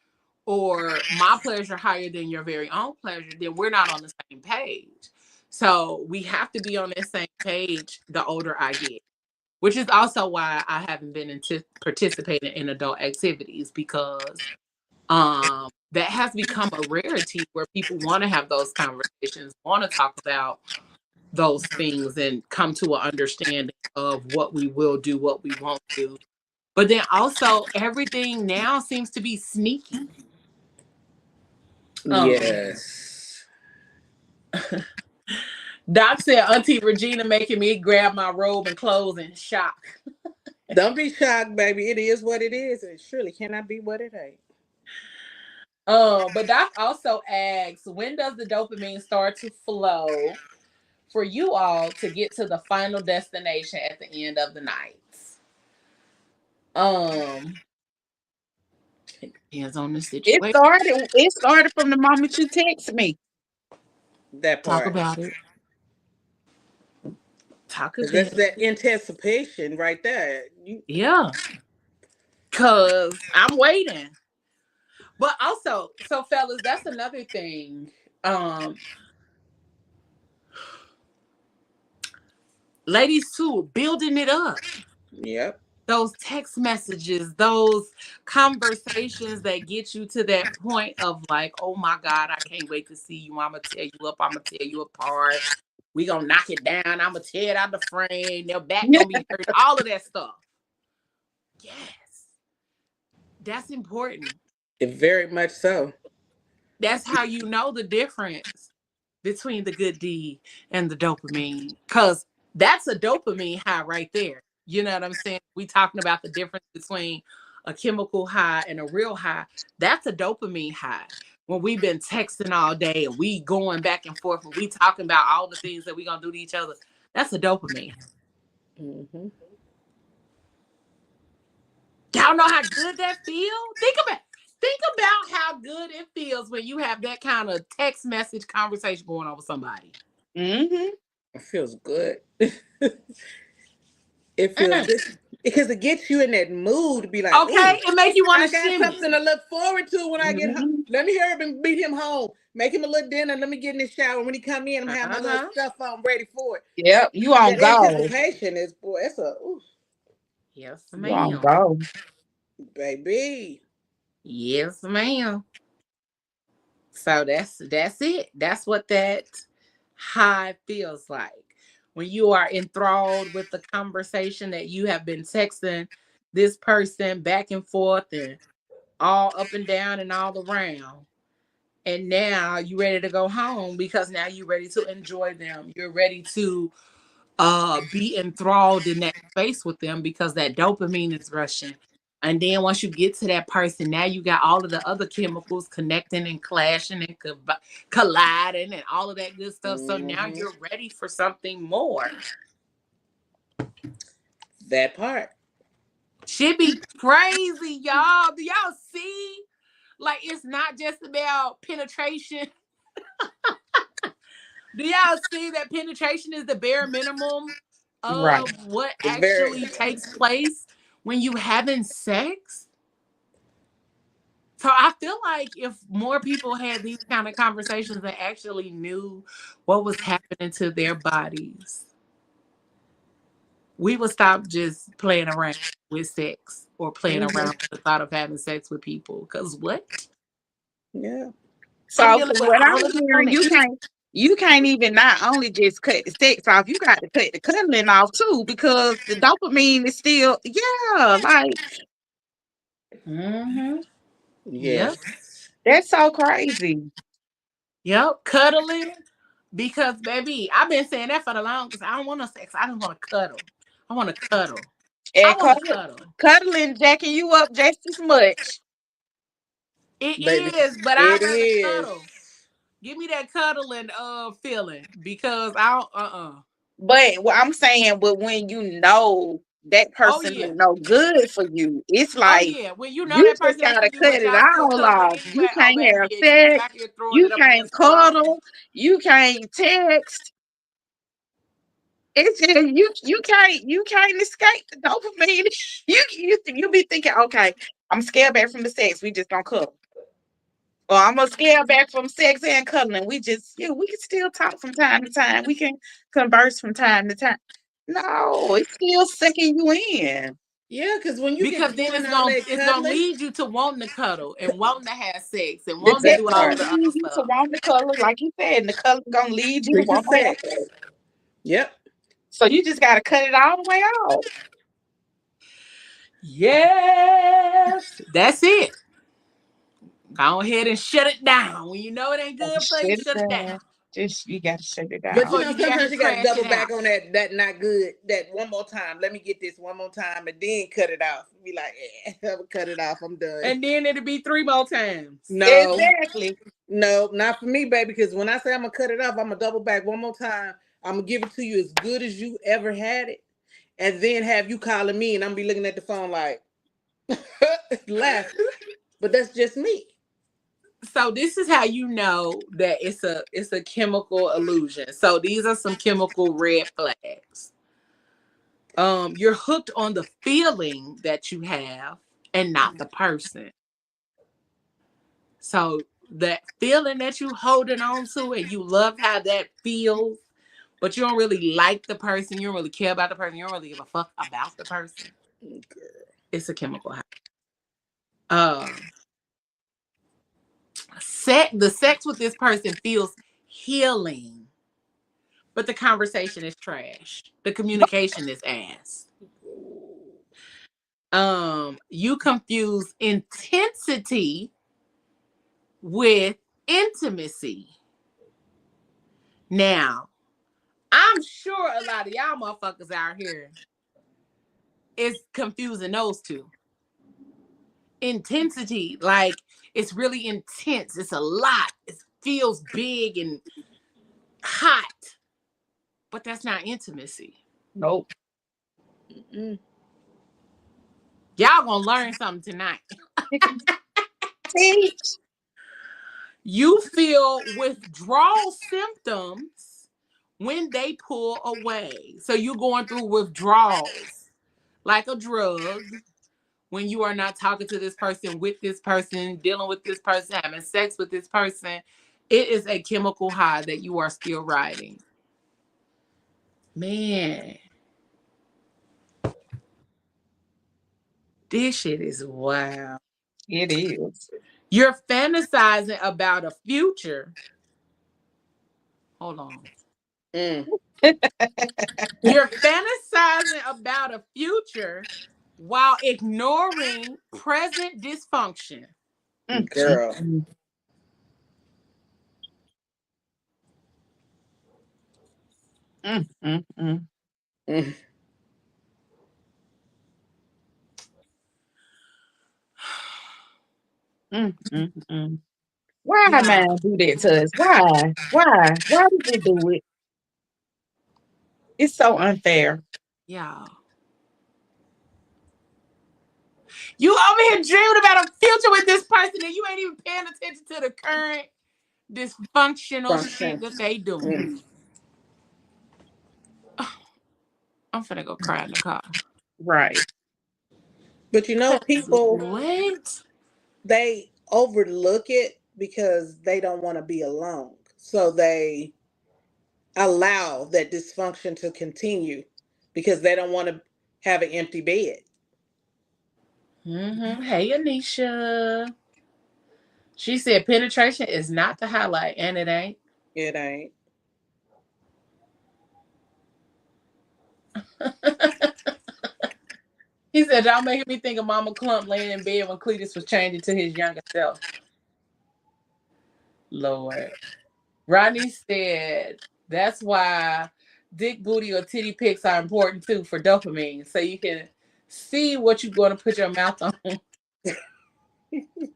or my pleasure higher than your very own pleasure, then we're not on the same page. So we have to be on the same page the older I get, which is also why I haven't been into participating in adult activities, because that has become a rarity where people want to have those conversations, want to talk about those things and come to an understanding of what we will do, what we won't do. But then also everything now seems to be sneaky. Um, Yes. Doc said Auntie Regina making me grab my robe and clothes in shock. Don't be shocked, baby. It is what it is, and it surely cannot be what it ain't. But Doc also asks, when does the dopamine start to flow for you all to get to the final destination at the end of the night? Um, it depends on the It situation. started. It started from the moment you text me. That Talk part. about it. Talk 'Cause about that's it. that anticipation right there. You, Yeah, cause I'm waiting. But also, so fellas, that's another thing. Um, Ladies too, building it up. yep. Those text messages, those conversations that get you to that point of like, oh my God, I can't wait to see you. I'm gonna tear you up. I'm gonna tear you apart. We gonna knock it down. I'm gonna tear it out the frame. Their back gonna be hurt. All of that stuff. Yes, that's important. It very much so. That's how you know the difference between the good deed and the dopamine. Because that's a dopamine high right there. You know what I'm saying? We talking about the difference between a chemical high and a real high. That's a dopamine high. When we've been texting all day and we going back and forth and we talking about all the things that we gonna do to each other, that's a dopamine. Hmm. Y'all know how good that feels? Think about how good it feels when you have that kind of text message conversation going on with somebody. Mm-hmm. It feels good. It feels Mm. good because it gets you in that mood to be like, ooh, Okay, it make you want I to got shimmy. something to look forward to when I get home. Mm-hmm. Let me hurry up and beat him home. Make him a little dinner. Let me get in the shower. When he come in, I'm have my little Uh-huh. stuff on ready for it. Yep. You on That go. anticipation is, boy, it's a ooh, Yes, You on ma'am. go. baby. Yes, ma'am. So that's it. That's what that high feels like. When you are enthralled with the conversation that you have been texting this person back and forth and all up and down and all around. And now you're ready to go home because now you're ready to enjoy them. You're ready to be enthralled in that space with them because that dopamine is rushing. And then once you get to that person, now you got all of the other chemicals connecting and clashing and colliding and all of that good stuff. So now you're ready for something more. That part. Should be crazy, y'all. Do y'all see? Like, it's not just about penetration. Do y'all see that penetration is the bare minimum of what actually takes place when you having sex? So I feel like if more people had these kind of conversations and actually knew what was happening to their bodies, we would stop just playing around with sex or playing around with the thought of having sex with people. Because what? Yeah. So from what I'm hearing, you can't even not only just cut the sex off, you got to cut the cuddling off too, because the dopamine is still, like. Yep. That's so crazy. Yep, cuddling. Because, baby, I've been saying that for the longest. I don't want no sex. I just want to cuddle. I want to cuddle. And cuddling jacking you up just as much. It is, but I'd rather cuddle. Give me that cuddling feeling because I don't But what I'm saying, but when you know that person is no good for you, it's like when you know you that just person gotta ain't for you, cut but it y'all still all cuddling off. You anyway. can't have You sex. out here throwing You it up can't cuddle. You can't text. It's you can't escape the dopamine. You be thinking, okay, I'm scared back from the sex. We just gonna cuddle. Or I'm gonna scale back from sex and cuddling. We just, we can still talk from time to time. We can converse from time to time. No, it's still sucking you in. Yeah, because when you because get then doing all that it's gonna cuddling, lead you to wanting to cuddle and wanting to have sex and The wanting to sex do all gonna of the lead other you to stuff. want the color, like you said, and the color gonna lead you to want to have sex. Yep. So you just gotta cut it all the way out. Yes, that's it. Go ahead and shut it down. When you know it ain't good for you, shut it down. Just you gotta shut it down. But Before you get out sometimes you here gotta double crashing back out. on that not good, that one more time. Let me get this one more time and then cut it off. Be like, I'm gonna cut it off. I'm done. And then it'll be 3 more times. No. Exactly. No, not for me, baby. Because when I say I'm gonna cut it off, I'm gonna double back one more time. I'm gonna give it to you as good as you ever had it, and then have you calling me, and I'm gonna be looking at the phone like laugh. But that's just me. So this is how you know that it's a chemical illusion. So these are some chemical red flags. You're hooked on the feeling that you have and not the person. So that feeling that you holding on to and you love how that feels, but you don't really like the person, you don't really care about the person, you don't really give a fuck about the person. It's a chemical high. The sex with this person feels healing, but the conversation is trash. The communication is ass. You confuse intensity with intimacy. Now, I'm sure a lot of y'all motherfuckers out here is confusing those two. Intensity, like it's really intense. It's a lot. It feels big and hot, but that's not intimacy. Nope. Y'all gonna learn something tonight. You feel withdrawal symptoms when they pull away. So you're going through withdrawals like a drug when you are not talking to this person, with this person, dealing with this person, having sex with this person. It is a chemical high that you are still riding. Man. This shit is wild. It is. You're fantasizing about a future. Hold on. You're fantasizing about a future while ignoring present dysfunction. Girl. Mm. Why Yeah, man do that to us? Why? Why did they do it? It's so unfair. yeah. You over here dreaming about a future with this person and you ain't even paying attention to the current dysfunctional shit Function. that they doing. I'm finna go cry in the car. Right. But people, What? they overlook it because they don't want to be alone. So they allow that dysfunction to continue because they don't want to have an empty bed. Hey, Anisha. She said penetration is not the highlight, and it ain't. It ain't. He said, y'all making me think of Mama Clump laying in bed when Cletus was changing to his younger self. Lord. Rodney said, that's why dick, booty, or titty pics are important too for dopamine. So you can see what you're going to put your mouth on.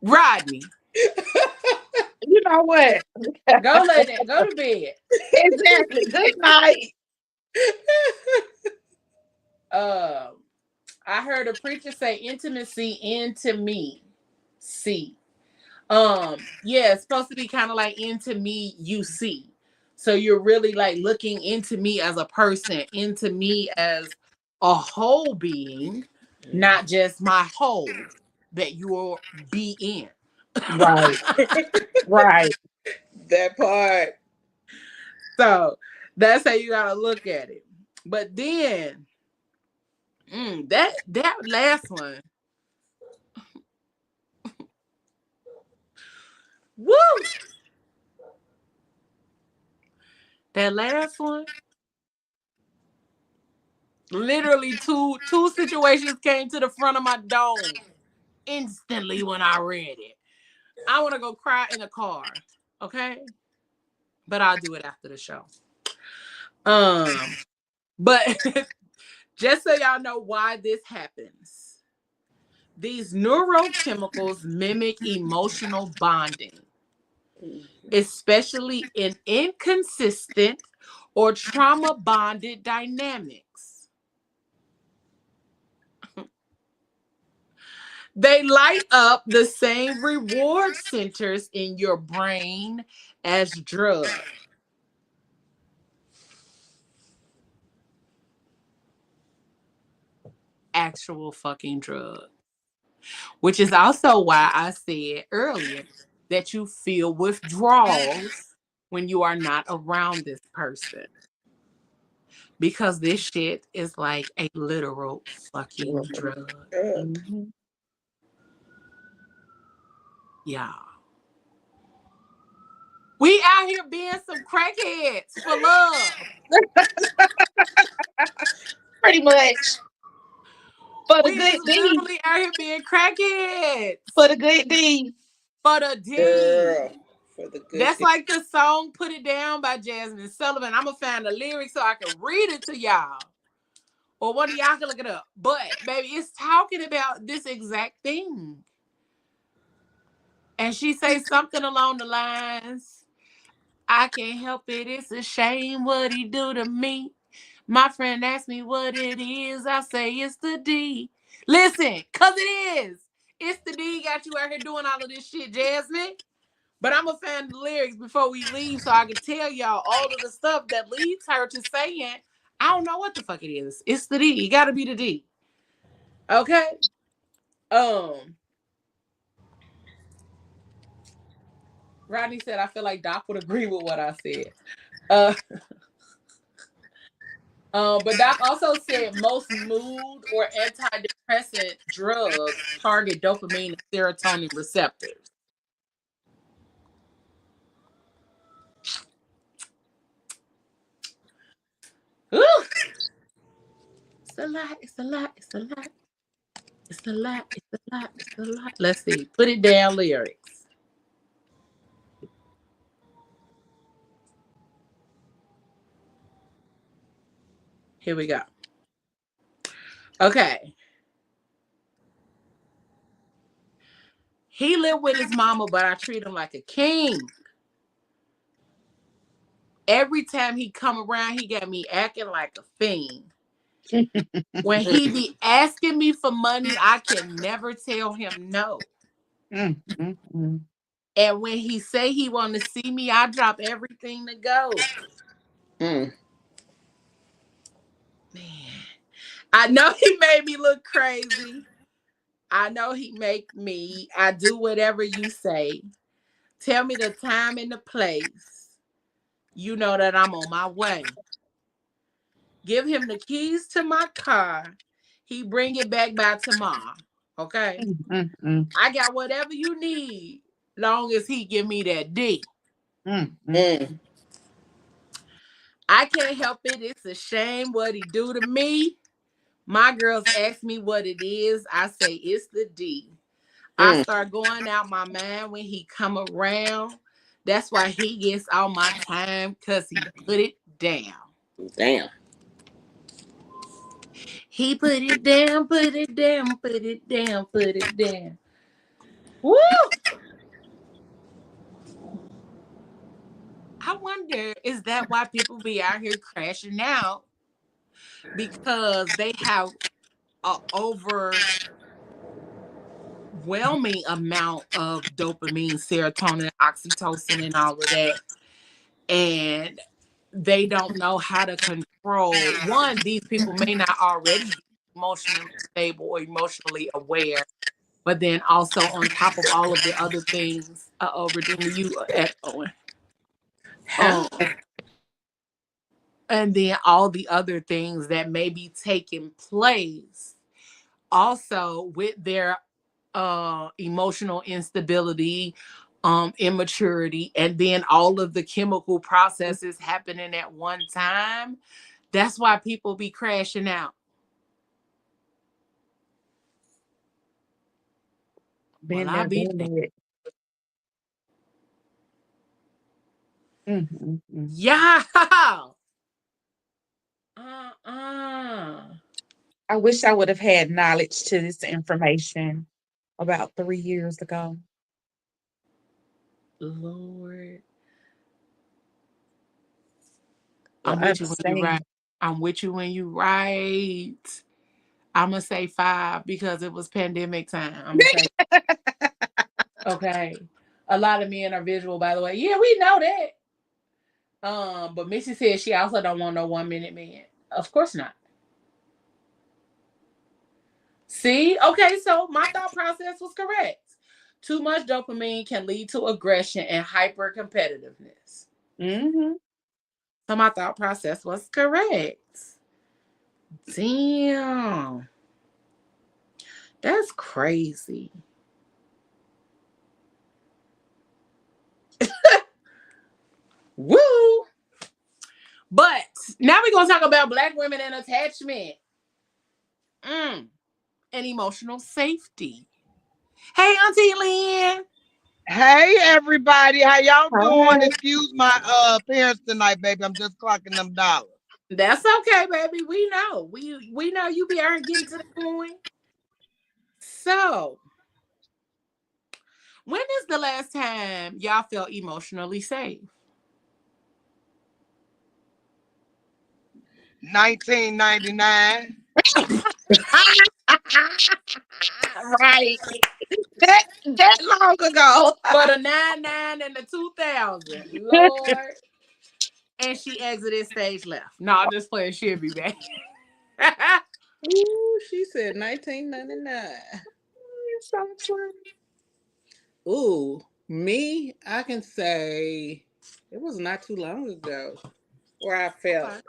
Rodney. You know what? Go lay down. Go to bed. Exactly. Good night. I heard a preacher say intimacy into me. See. Yeah, it's supposed to be kind of like into me, you see. So you're really like looking into me as a person, into me as a whole being, not just my whole that you'll be in. Right. Right. That part. So that's how you gotta look at it. But then that last one, woo! That last one, literally two situations came to the front of my dome instantly when I read it. I want to go cry in the car, okay? But I'll do it after the show. But just so y'all know why this happens. These neurochemicals mimic emotional bonding, especially in inconsistent or trauma bonded dynamics. They light up the same reward centers in your brain as drugs. Actual fucking drug. Which is also why I said earlier that you feel withdrawals when you are not around this person. Because this shit is like a literal fucking drug. Mm-hmm. Yeah. We out here being some crackheads for love. Pretty much. For the We good is deed. literally out here being crackheads. For the good deed. For the D. Girl. For the good That's thing. like the song Put It Down by Jasmine Sullivan. I'm going to find the lyrics so I can read it to y'all. Or one of y'all can look it up. But, baby, it's talking about this exact thing. And she says something along the lines, I can't help it. It's a shame what he do to me. My friend asked me what it is. I say it's the D. Listen, because it is. It's the D got you out here doing all of this shit, Jasmine. But I'm going to find the lyrics before we leave so I can tell y'all all of the stuff that leads her to saying, I don't know what the fuck it is. It's the D. It got to be the D. Okay? Rodney said, I feel like Doc would agree with what I said. But Doc also said most mood or antidepressant drugs target dopamine and serotonin receptors. Ooh. It's a lot. It's a lot. It's a lot. It's a lot. It's a lot. It's a lot. Let's see. Put it down lyrics. Here we go. Okay. He lived with his mama, but I treat him like a king. Every time he come around, he got me acting like a fiend. When he be asking me for money, I can never tell him no. And when he say he want to see me, I drop everything to go. Mm. Man, I know he made me look crazy. I know he make me. I do whatever you say. Tell me the time and the place. You know that I'm on my way. Give him the keys to my car. He bring it back by tomorrow. Okay? I got whatever you need, long as he give me that D. Mm. I can't help it. It's a shame what he do to me. My girls ask me what it is. I say it's the D. I start going out my mind when he come around. That's why he gets all my time, because he put it down. Damn. He put it down, put it down, put it down, put it down. Woo! I wonder, is that why people be out here crashing out? Because they have an overwhelming amount of dopamine, serotonin, oxytocin, and all of that. And they don't know how to control. One, these people may not already be emotionally stable or emotionally aware. But then also on top of all of the other things, Virginia, you echoing. And then all the other things that may be taking place also with their emotional instability, immaturity, and then all of the chemical processes happening at one time. That's why people be crashing out. Been there, done that. Yeah. I wish I would have had knowledge to this information about 3 years ago. Lord. Well, I'm with you when you right. I'm with you when you right. I'm going to say 5 because it was pandemic time. I'm going to say, okay. A lot of men are visual, by the way. Yeah, we know that. But Missy said she also don't want no 1 minute man. Of course not. See? Okay, so my thought process was correct. Too much dopamine can lead to aggression and hyper competitiveness. So my thought process was correct. Damn. That's crazy. Woo! But now we're going to talk about Black women and attachment. And emotional safety. Hey, Auntie Lynn. Hey everybody, how y'all doing? Excuse my appearance tonight, baby. I'm just clocking them dollars. That's okay, baby. We know. We know you be out here getting to the point. So, when is the last time y'all felt emotionally safe? 1999. Right. That long ago. For the 99 and the 2000. Lord. And she exited stage left. No, I'm just playing. She'll be back. Ooh, she said 1999. Ooh, me, I can say it was not too long ago where I felt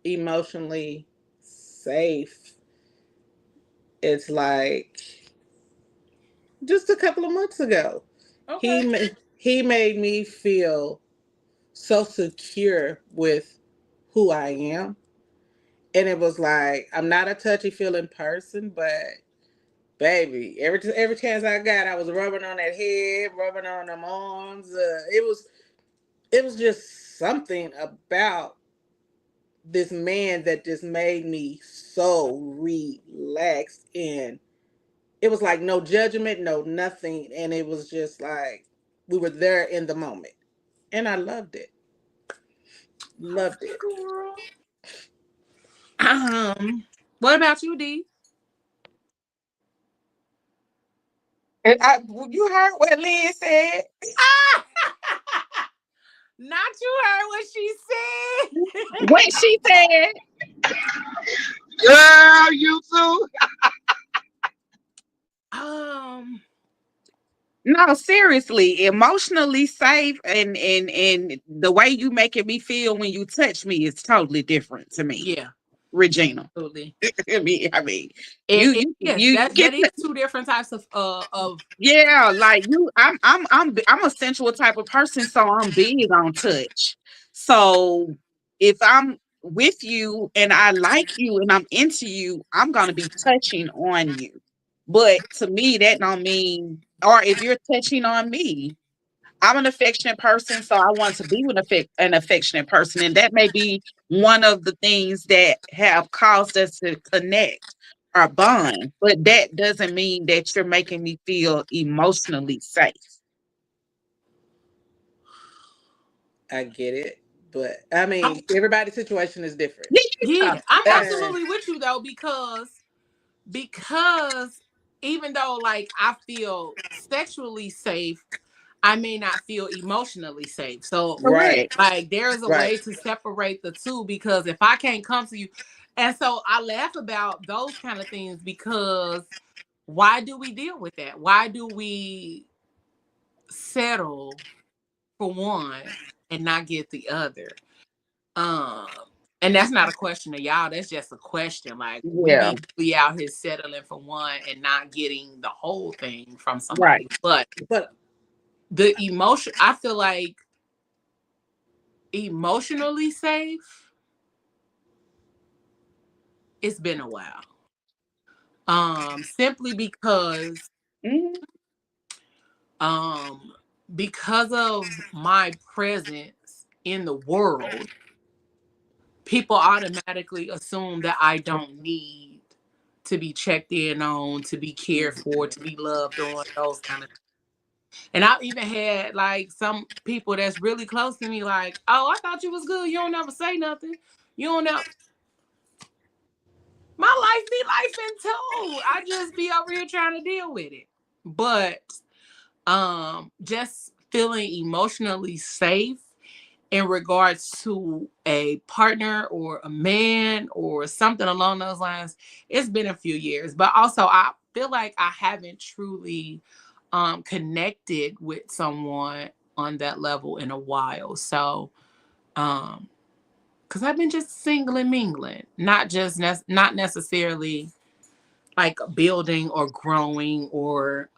emotionally safe. It's like just a couple of months ago. Okay. He made me feel so secure with who I am. And it was like, I'm not a touchy feeling person, but baby, every chance I got, I was rubbing on that head, rubbing on them arms. It was just something about this man that just made me so relaxed, and it was like no judgment, no nothing, and it was just like we were there in the moment, and I loved it. Loved it. Girl. What about you, D? And you heard what Lynn said? Not you heard what she said. What she said? Girl, you too. No, seriously, emotionally safe and the way you making me feel when you touch me is totally different to me, Yeah, Regina. absolutely. I mean, Yes, you that get is two different types of yeah, like you, I'm a sensual type of person, so I'm big on touch. So if I'm with you and I like you and I'm into you, I'm gonna be touching on you. But to me, that don't mean, or if you're touching on me, I'm an affectionate person, so I want to be with an affectionate person, and that may be one of the things that have caused us to connect or bond. But that doesn't mean that you're making me feel emotionally safe. I get it, but I mean, everybody's situation is different. Yeah, yeah, I'm Uh, absolutely with you though, because even though like I feel sexually safe, I may not feel emotionally safe. So right, correct. like there's a right. way to separate the two, because if I can't come to you, and so I laugh about those kind of things, because why do we deal with that? Why do we settle for one and not get the other? Um, and that's not a question to y'all. That's just a question. Like we Yeah, be really out here settling for one and not getting the whole thing from right. somebody. But But the emotion, I feel like emotionally safe, it's been a while. Simply Mhm. um because of my presence in the world, people automatically assume that I don't need to be checked in on, to be cared for, to be loved on, those kind of things. And I've even had like some people that's really close to me, like, oh, I thought you was good. You don't ever say nothing. You don't know. My life be life too. I just be over here trying to deal with it. But just feeling emotionally safe in regards to a partner or a man or something along those lines, it's been a few years. But also I feel like I haven't truly connected with someone on that level in a while. So because I've been just single and mingling, not necessarily like building or growing, or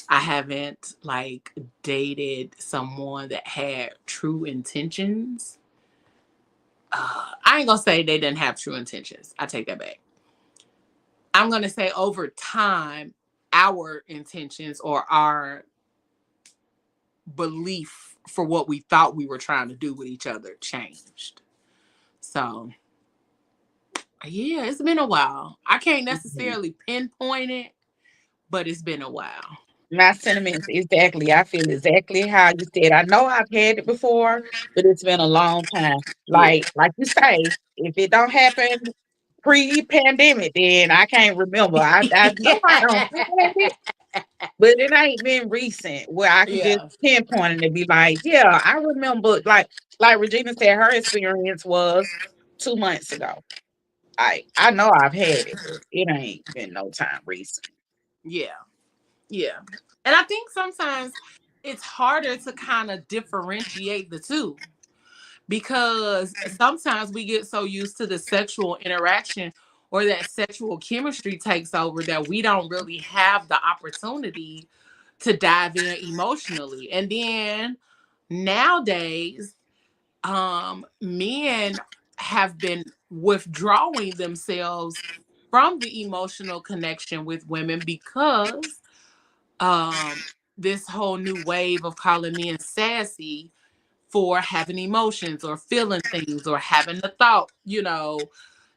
I haven't like dated someone that had true intentions. I ain't gonna say they didn't have true intentions. I take that back. I'm gonna say over time, our intentions or our belief for what we thought we were trying to do with each other changed. So yeah, it's been a while. I can't Mhm. necessarily pinpoint it, but it's been a while. My sentiments exactly. I feel exactly how you said. I know I've had it before, but it's been a long time. Yeah. Like you say, if it don't happen pre-pandemic, then I can't remember. I know I don't have it, but it ain't been recent where I can just Yeah. pinpoint it and be like, yeah, I remember. Like Regina said, her experience was 2 months ago. I know I've had it, but it ain't been no time recent. Yeah. Yeah. And I think sometimes it's harder to kind of differentiate the two, because sometimes we get so used to the sexual interaction or that sexual chemistry takes over that we don't really have the opportunity to dive in emotionally. And then nowadays, men have been withdrawing themselves from the emotional connection with women because this whole new wave of calling men sassy for having emotions or feeling things or having a thought,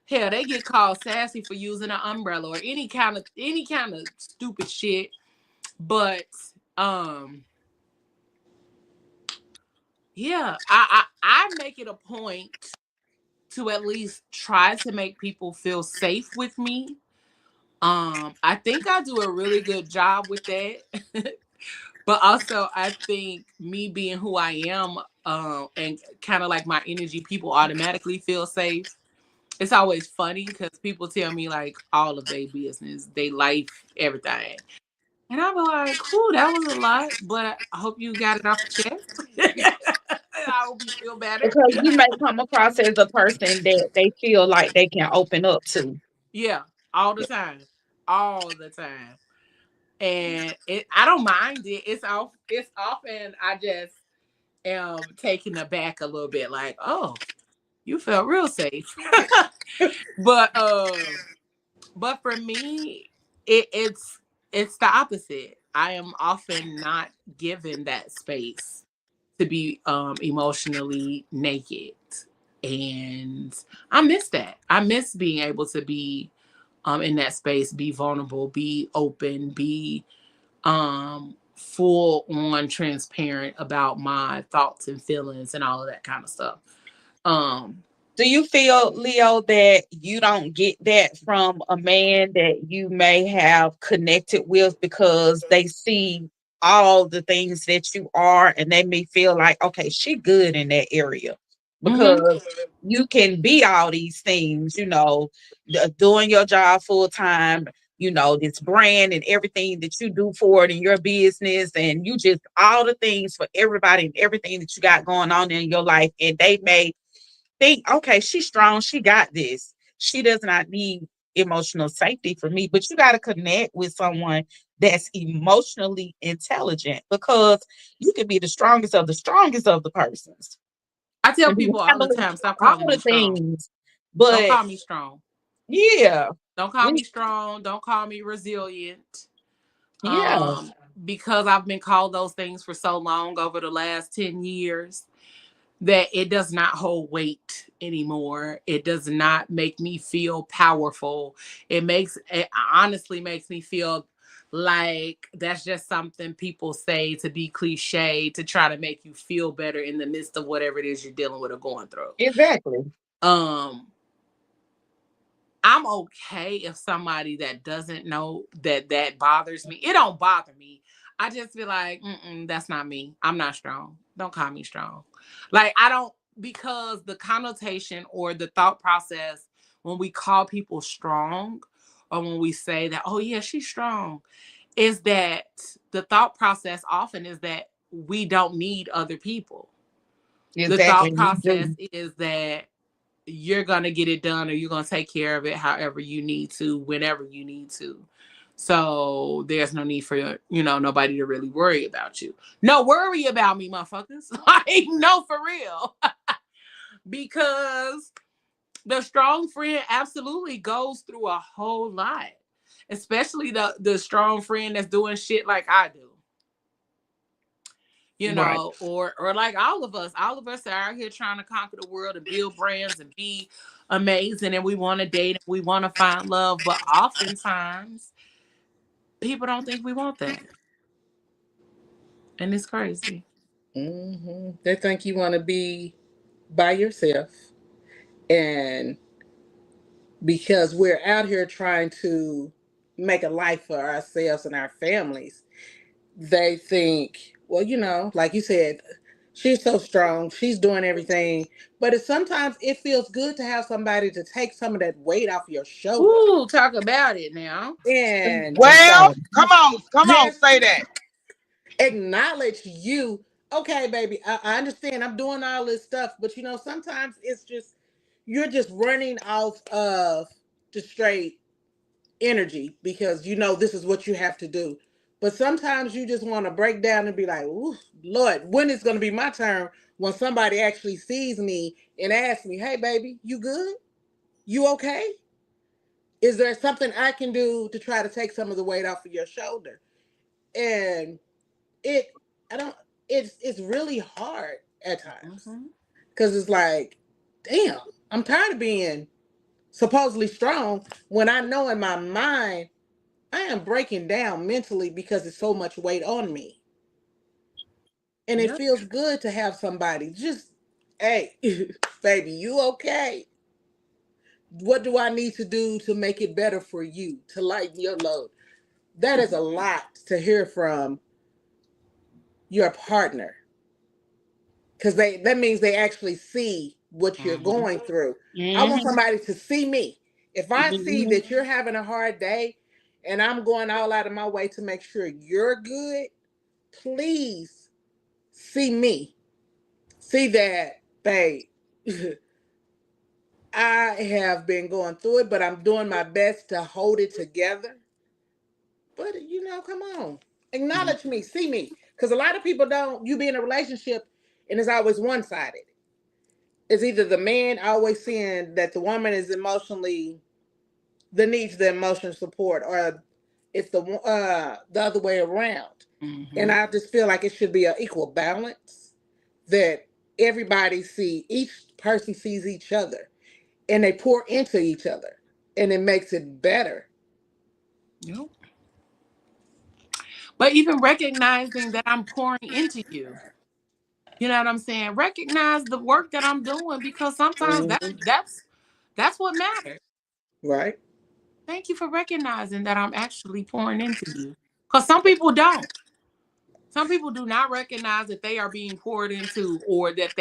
hell, they get called sassy for using an umbrella or any kind of stupid shit. But yeah, I make it a point to at least try to make people feel safe with me. I think I do a really good job with that. But also I think me being who I am, and kind of like my energy, people automatically feel safe. It's always funny because people tell me like all of their business, their life, everything. And I'm like, cool, that was a lot, but I hope you got it off your chest. I hope you feel better. Because you may come across as a person that they feel like they can open up to. Yeah, all the time. All the time. And I don't mind it. It's often I just am taken aback a little bit, like, oh, you felt real safe. but but for me, it's the opposite. I am often not given that space to be emotionally naked. And I miss that. I miss being able to be in that space, be vulnerable, be open, be full on transparent about my thoughts and feelings and all of that kind of stuff. Um Do you feel, Leo, that you don't get that from a man that you may have connected with because they see all the things that you are and they may feel like, okay, she good in that area mhm. because you can be all these things, doing your job full time, this brand and everything that you do for it in your business, and you just all the things for everybody and everything that you got going on in your life, and they may think, okay, she's strong, she got this. She does not need emotional safety for me. But you got to connect with someone that's emotionally intelligent because you can be the strongest of the persons I tell and be people all the handling time, stop all calling me the strong. things. Don't But call me strong. yeah, Don't call when me strong. Don't call me resilient. yeah, Because I've been called those things for so long over the last 10 years that it does not hold weight anymore. It does not make me feel powerful. It honestly makes me feel like that's just something people say to be cliche to try to make you feel better in the midst of whatever it is you're dealing with or going through. exactly. Um I'm okay if somebody that doesn't know that bothers me. It don't bother me. I just be like, that's not me. I'm not strong. Don't call me strong. Like I don't, because the connotation or the thought process when we call people strong or when we say that, oh yeah, she's strong, is that the thought process often is that we don't need other people. The Exactly. thought You process do. is that you're going to get it done or you're going to take care of it however you need to, whenever you need to. So there's no need for, nobody to really worry about you. No, worry about me, motherfuckers. Like, no, for real. Because the strong friend absolutely goes through a whole lot, especially the strong friend that's doing shit like I do. Right. Or like all of us are out here trying to conquer the world and build brands and be amazing, and we want to date and we want to find love, but oftentimes people don't think we want that, and it's crazy. They think you want to be by yourself, and because we're out here trying to make a life for ourselves and our families, they think, well, like you said, she's so strong, she's doing everything. But sometimes it feels good to have somebody to take some of that weight off your shoulder Ooh, talk about it now. and Well, come on, just say that. acknowledge you. Okay, baby, I understand I'm doing all this stuff, but sometimes it's just you're just running off of just straight energy because this is what you have to do. But sometimes you just want to break down and be like, "Ooh, Lord, when is going to be my turn when somebody actually sees me and asks me, hey, baby, you good? You okay?" Is there something I can do to try to take some of the weight off of your shoulder? And it, I don't, it's really hard at times Mm-hmm. because it's like, damn, I'm tired of being supposedly strong when I know in my mind I am breaking down mentally because it's so much weight on me. And it Yep. feels good to have somebody just, hey, baby, you okay? What do I need to do to make it better for you, to lighten your load? That is a lot to hear from your partner because that means they actually see what you're Mm-hmm. going through. I want Mm-hmm. somebody to see me. If I see Mm-hmm. that you're having a hard day and I'm going all out of my way to make sure you're good, please see me. See that, babe. I have been going through it, but I'm doing my best to hold it together. But come on. Acknowledge me, see me. Because a lot of people don't, you be in a relationship and it's always one sided. It's either the man always seeing that the woman is emotionally, that needs the emotional support, or it's the other way around. And Mm-hmm. I just feel like it should be an equal balance that everybody each person sees each other and they pour into each other and it makes it better. Yep. But even recognizing that I'm pouring into you. You know what I'm saying? Recognize the work that I'm doing because sometimes Mhm. that's what matters. Right? Thank you for recognizing that I'm actually pouring into you. Because some people don't. Some people do not recognize that they are being poured into or that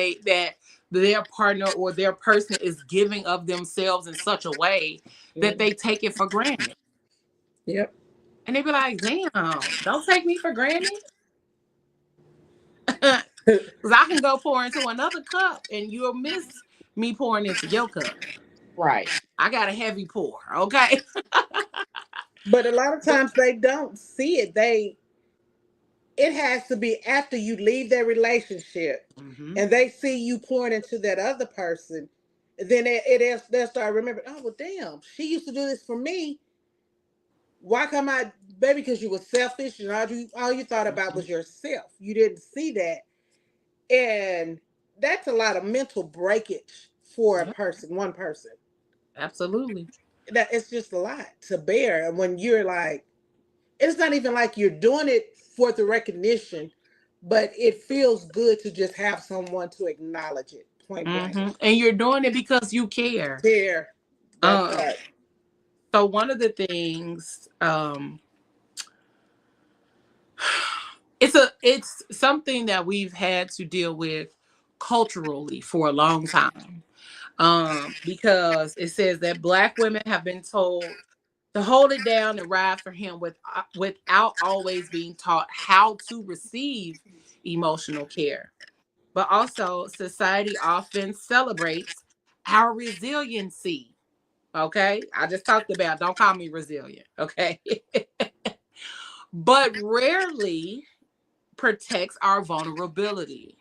their partner or their person is giving of themselves in such a way that Mhm. they take it for granted. Yep. And they be like, damn, don't take me for granted. Because I can go pour into another cup and you'll miss me pouring into your cup. Right. I got a heavy pour, okay? But a lot of times they don't see it. It has to be after you leave their relationship Mm-hmm. and they see you pouring into that other person, then they'll start remembering, oh, well, damn, she used to do this for me. Why come I, baby, because you were selfish and all you thought about was yourself. You didn't see that. And that's a lot of mental breakage for a Yep, person, one person. absolutely. That it's just a lot to bear. And when you're like, it's not even like you're doing it for the recognition, but it feels good to just have someone to acknowledge it, point blank. Mm-hmm. And you're doing it because you care. There, that Um, part. so one of the things, it's something that we've had to deal with culturally for a long time. Because it says that Black women have been told to hold it down and ride for him without always being taught how to receive emotional care. But also, society often celebrates our resiliency. Okay. I just talked about, don't call me resilient. Okay. But rarely protects our vulnerability.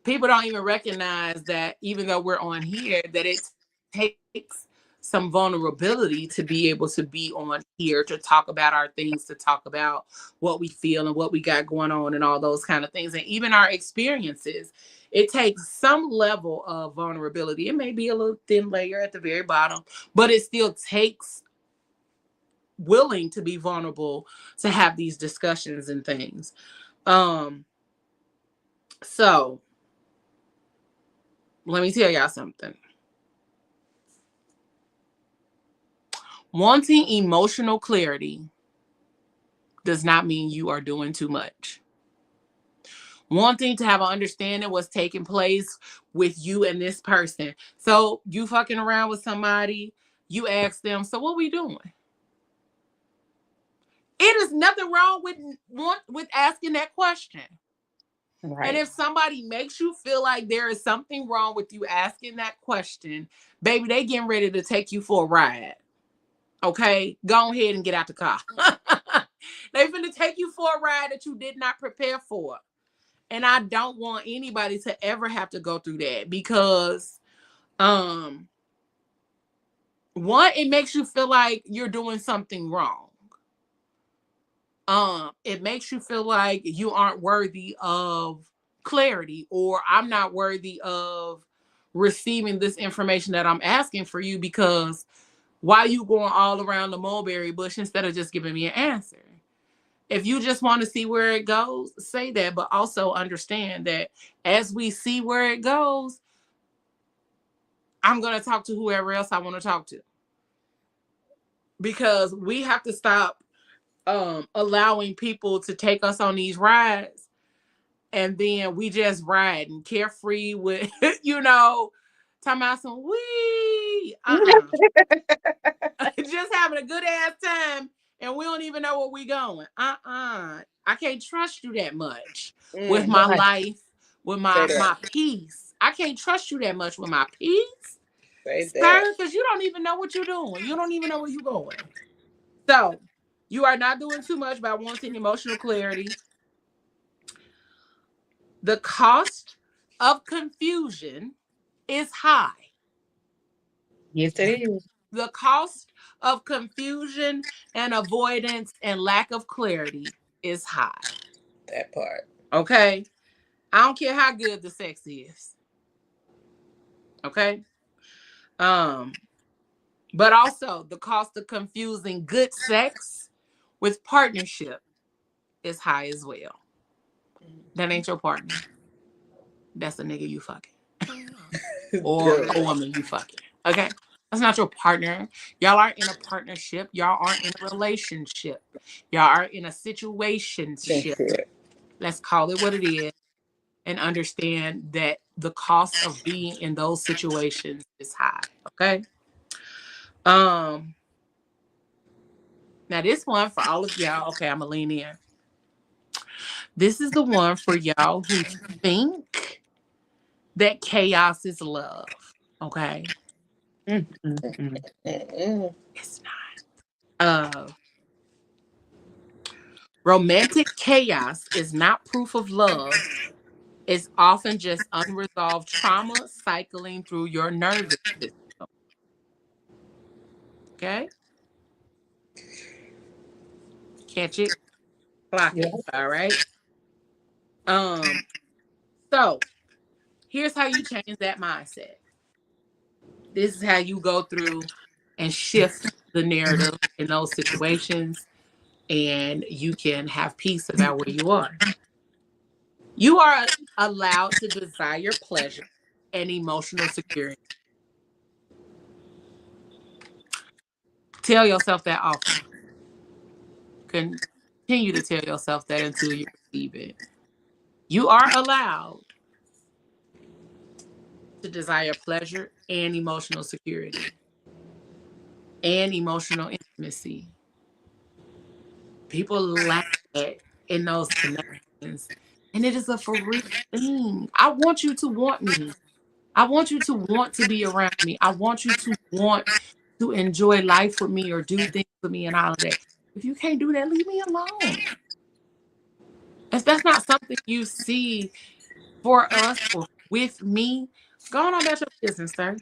People don't even recognize that even though we're on here, that it takes some vulnerability to be able to be on here to talk about our things, to talk about what we feel and what we got going on and all those kind of things. And even our experiences, it takes some level of vulnerability. It may be a little thin layer at the very bottom, but it still takes willing to be vulnerable to have these discussions and things. Um, so let me tell y'all something. Wanting emotional clarity does not mean you are doing too much. Wanting to have an understanding of what's taking place with you and this person. So you fucking around with somebody, you ask them, so what we doing? It is nothing wrong with asking that question. And Right. if somebody makes you feel like there is something wrong with you asking that question, baby, they getting ready to take you for a ride. Okay, go ahead and get out the car. They finna take you for a ride that you did not prepare for. And I don't want anybody to ever have to go through that because One, it makes you feel like you're doing something wrong. It makes you feel like you aren't worthy of clarity, or I'm not worthy of receiving this information that I'm asking for you, because why you going all around the mulberry bush instead of just giving me an answer? If you just want to see where it goes, say that, but also understand that as we see where it goes, I'm going to talk to whoever else I want to talk to. Because we have to stop allowing people to take us on these rides, and then we just ride and carefree with, talking about some just having a good ass time, and we don't even know where we going. I can't trust you that much with my life, with my peace. I can't trust you that much with my peace, sir, because you don't even know what you're doing. You don't even know where you're going. So you are not doing too much by wanting emotional clarity. The cost of confusion is high. Yes, it is. The cost of confusion and avoidance and lack of clarity is high. That part. Okay? I don't care how good the sex is. Okay? But also the cost of confusing good sex with partnership is high as well. That ain't your partner. That's a nigga you fucking. Or a woman you fucking. Okay? That's not your partner. Y'all aren't in a partnership. Y'all aren't in a relationship. Y'all are in a situationship. Let's call it what it is, and understand that the cost of being in those situations is high. Okay? Now this one for all of y'all. Okay, I'm gonna lean in. This is the one for y'all who think that chaos is love. Okay? It's not. Romantic chaos is not proof of love. It's often just unresolved trauma cycling through your nervous system. Okay? Catch it? Clock it. All right. So here's how you change that mindset. This is how you go through and shift the narrative in those situations, and you can have peace about where you are. You are allowed to desire pleasure and emotional security. Tell yourself that often. Continue to tell yourself that until you receive it. You are allowed to desire pleasure and emotional security and emotional intimacy. People lack it in those connections, and it is a for real thing. I want you to want me. I want you to want to be around me. I want you to want to enjoy life with me or do things with me and all of that. If you can't do that, leave me alone. If that's not something you see for us or with me, go on about your business, sir.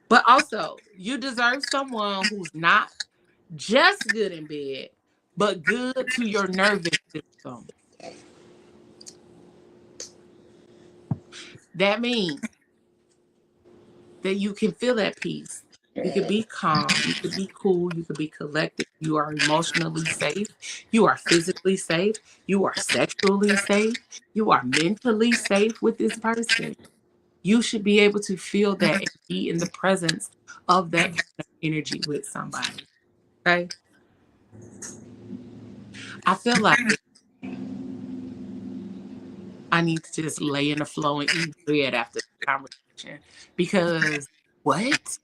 But also, you deserve someone who's not just good in bed, but good to your nervous system. That means that you can feel at peace. You can be calm. You can be cool. You can be collected. You are emotionally safe. You are physically safe. You are sexually safe. You are mentally safe with this person. You should be able to feel that and be in the presence of that kind of energy with somebody. Okay? I feel like I need to just lay in the flow and eat bread after the conversation. Because what?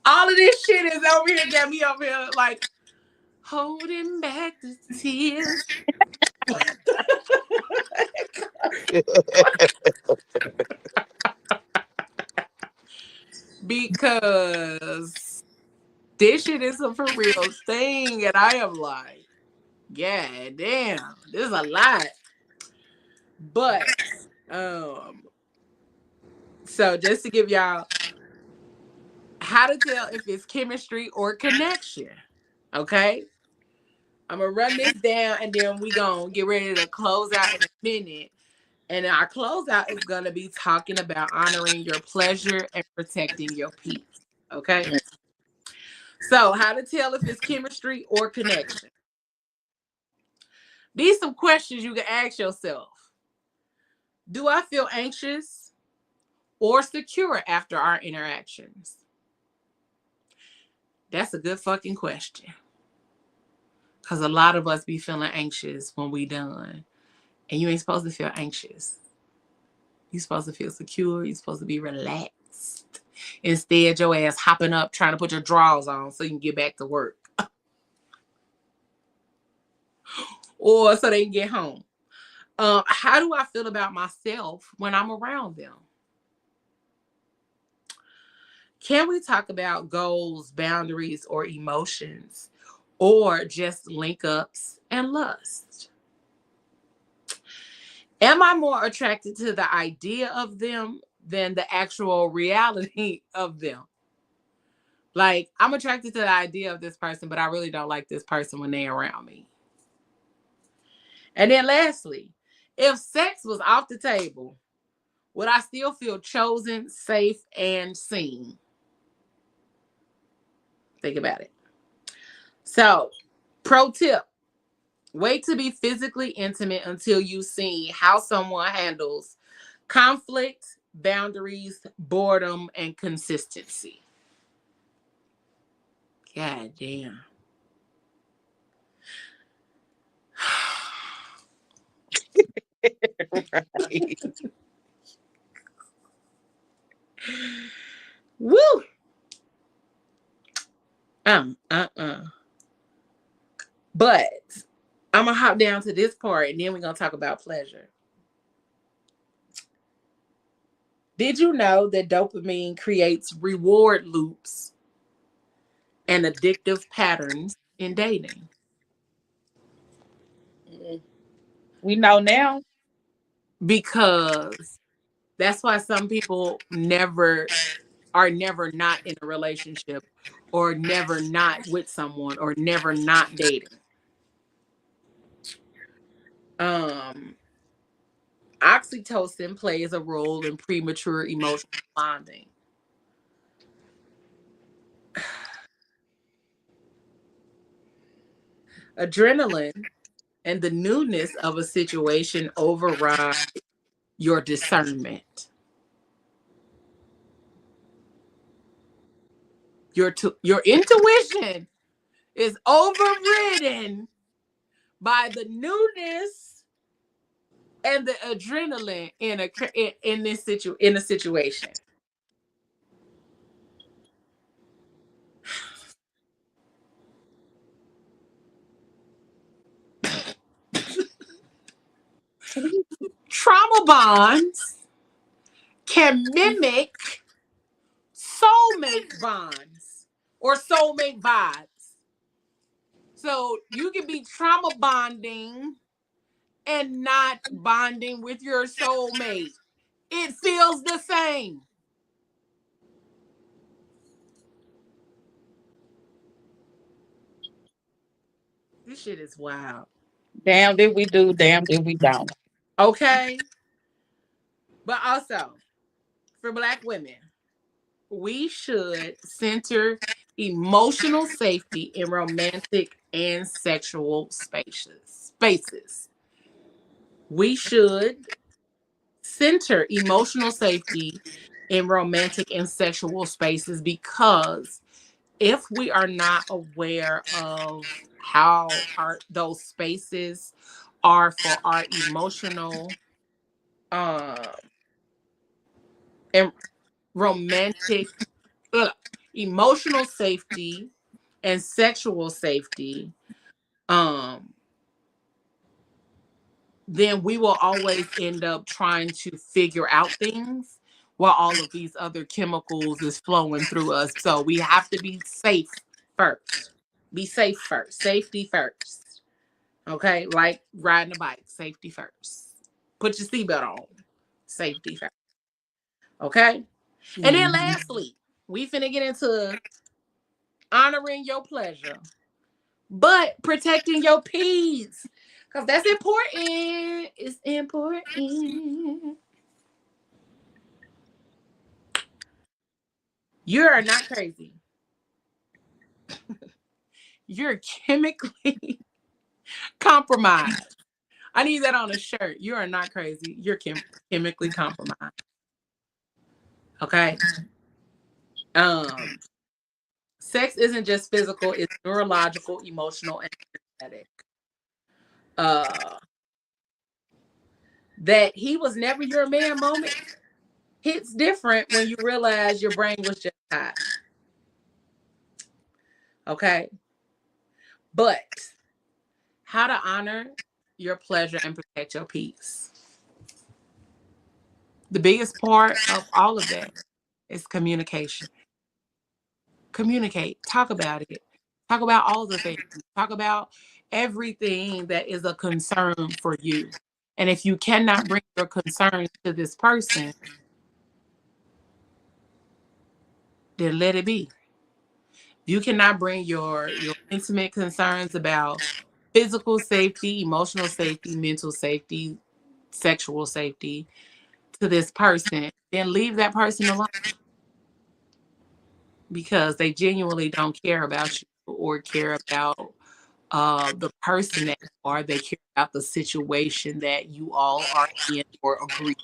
All of this shit is over here, got me over here like holding back the tears. Because this shit is a for real thing, and I am like, yeah, damn, this is a lot. But so just to give y'all how to tell if it's chemistry or connection. Okay. I'm going to run this down and then we going to get ready to close out in a minute. And our closeout is going to be talking about honoring your pleasure and protecting your peace. Okay. So, how to tell if it's chemistry or connection. These are some questions you can ask yourself. Do I feel anxious or secure after our interactions? That's a good fucking question. Because a lot of us be feeling anxious when we done. And you ain't supposed to feel anxious. You're supposed to feel secure. You're supposed to be relaxed. Instead, your ass hopping up trying to put your drawers on so you can get back to work. Or so they can get home. How do I feel about myself when I'm around them? Can we talk about goals, boundaries, or emotions, or just link ups and lust? Am I more attracted to the idea of them than the actual reality of them? Like, I'm attracted to the idea of this person, but I really don't like this person when they're around me. And then lastly, if sex was off the table, would I still feel chosen, safe, and seen? Think about it. So, pro tip, wait to be physically intimate until you see how someone handles conflict, boundaries, boredom, and consistency. God damn. Right. Woo! But I'm gonna hop down to this part and then we're gonna talk about pleasure. Did you know that dopamine creates reward loops and addictive patterns in dating? We know now. Because that's why some people are never not in a relationship or never not with someone or never not dating. Oxytocin plays a role in premature emotional bonding. Adrenaline and the newness of a situation override your discernment. Your intuition is overridden by the newness and the adrenaline in a situation. Trauma bonds can mimic soulmate bonds or soulmate vibes. So you can be trauma bonding and not bonding with your soulmate. It feels the same. This shit is wild. Damn did we do, damn did we don't. Okay. But also, for Black women, we should center emotional safety in romantic and sexual spaces. We should center emotional safety in romantic and sexual spaces because if we are not aware of how those spaces are for our emotional and romantic emotional safety and sexual safety, then we will always end up trying to figure out things while all of these other chemicals is flowing through us. So we have to be safe first. Be safe first. Safety first. Okay? Like riding a bike. Safety first. Put your seatbelt on. Safety first. Okay? And then lastly, we finna get into honoring your pleasure, but protecting your peace. Because that's important. It's important. You are not crazy. You're chemically compromised. I need that on a shirt. You are not crazy. You're chemically compromised. Okay. Sex isn't just physical, it's neurological, emotional, and aesthetic. That he was never your man moment hits different when you realize your brain was just hot. Okay. But how to honor your pleasure and protect your peace. The biggest part of all of that is communication. Communicate, talk about it, talk about all the things, talk about everything that is a concern for you. And if you cannot bring your concerns to this person, then let it be. You cannot bring your intimate concerns about physical safety, emotional safety, mental safety, sexual safety to this person, then leave that person alone, because they genuinely don't care about you or care about the person that you are. They care about the situation that you all are in or agree.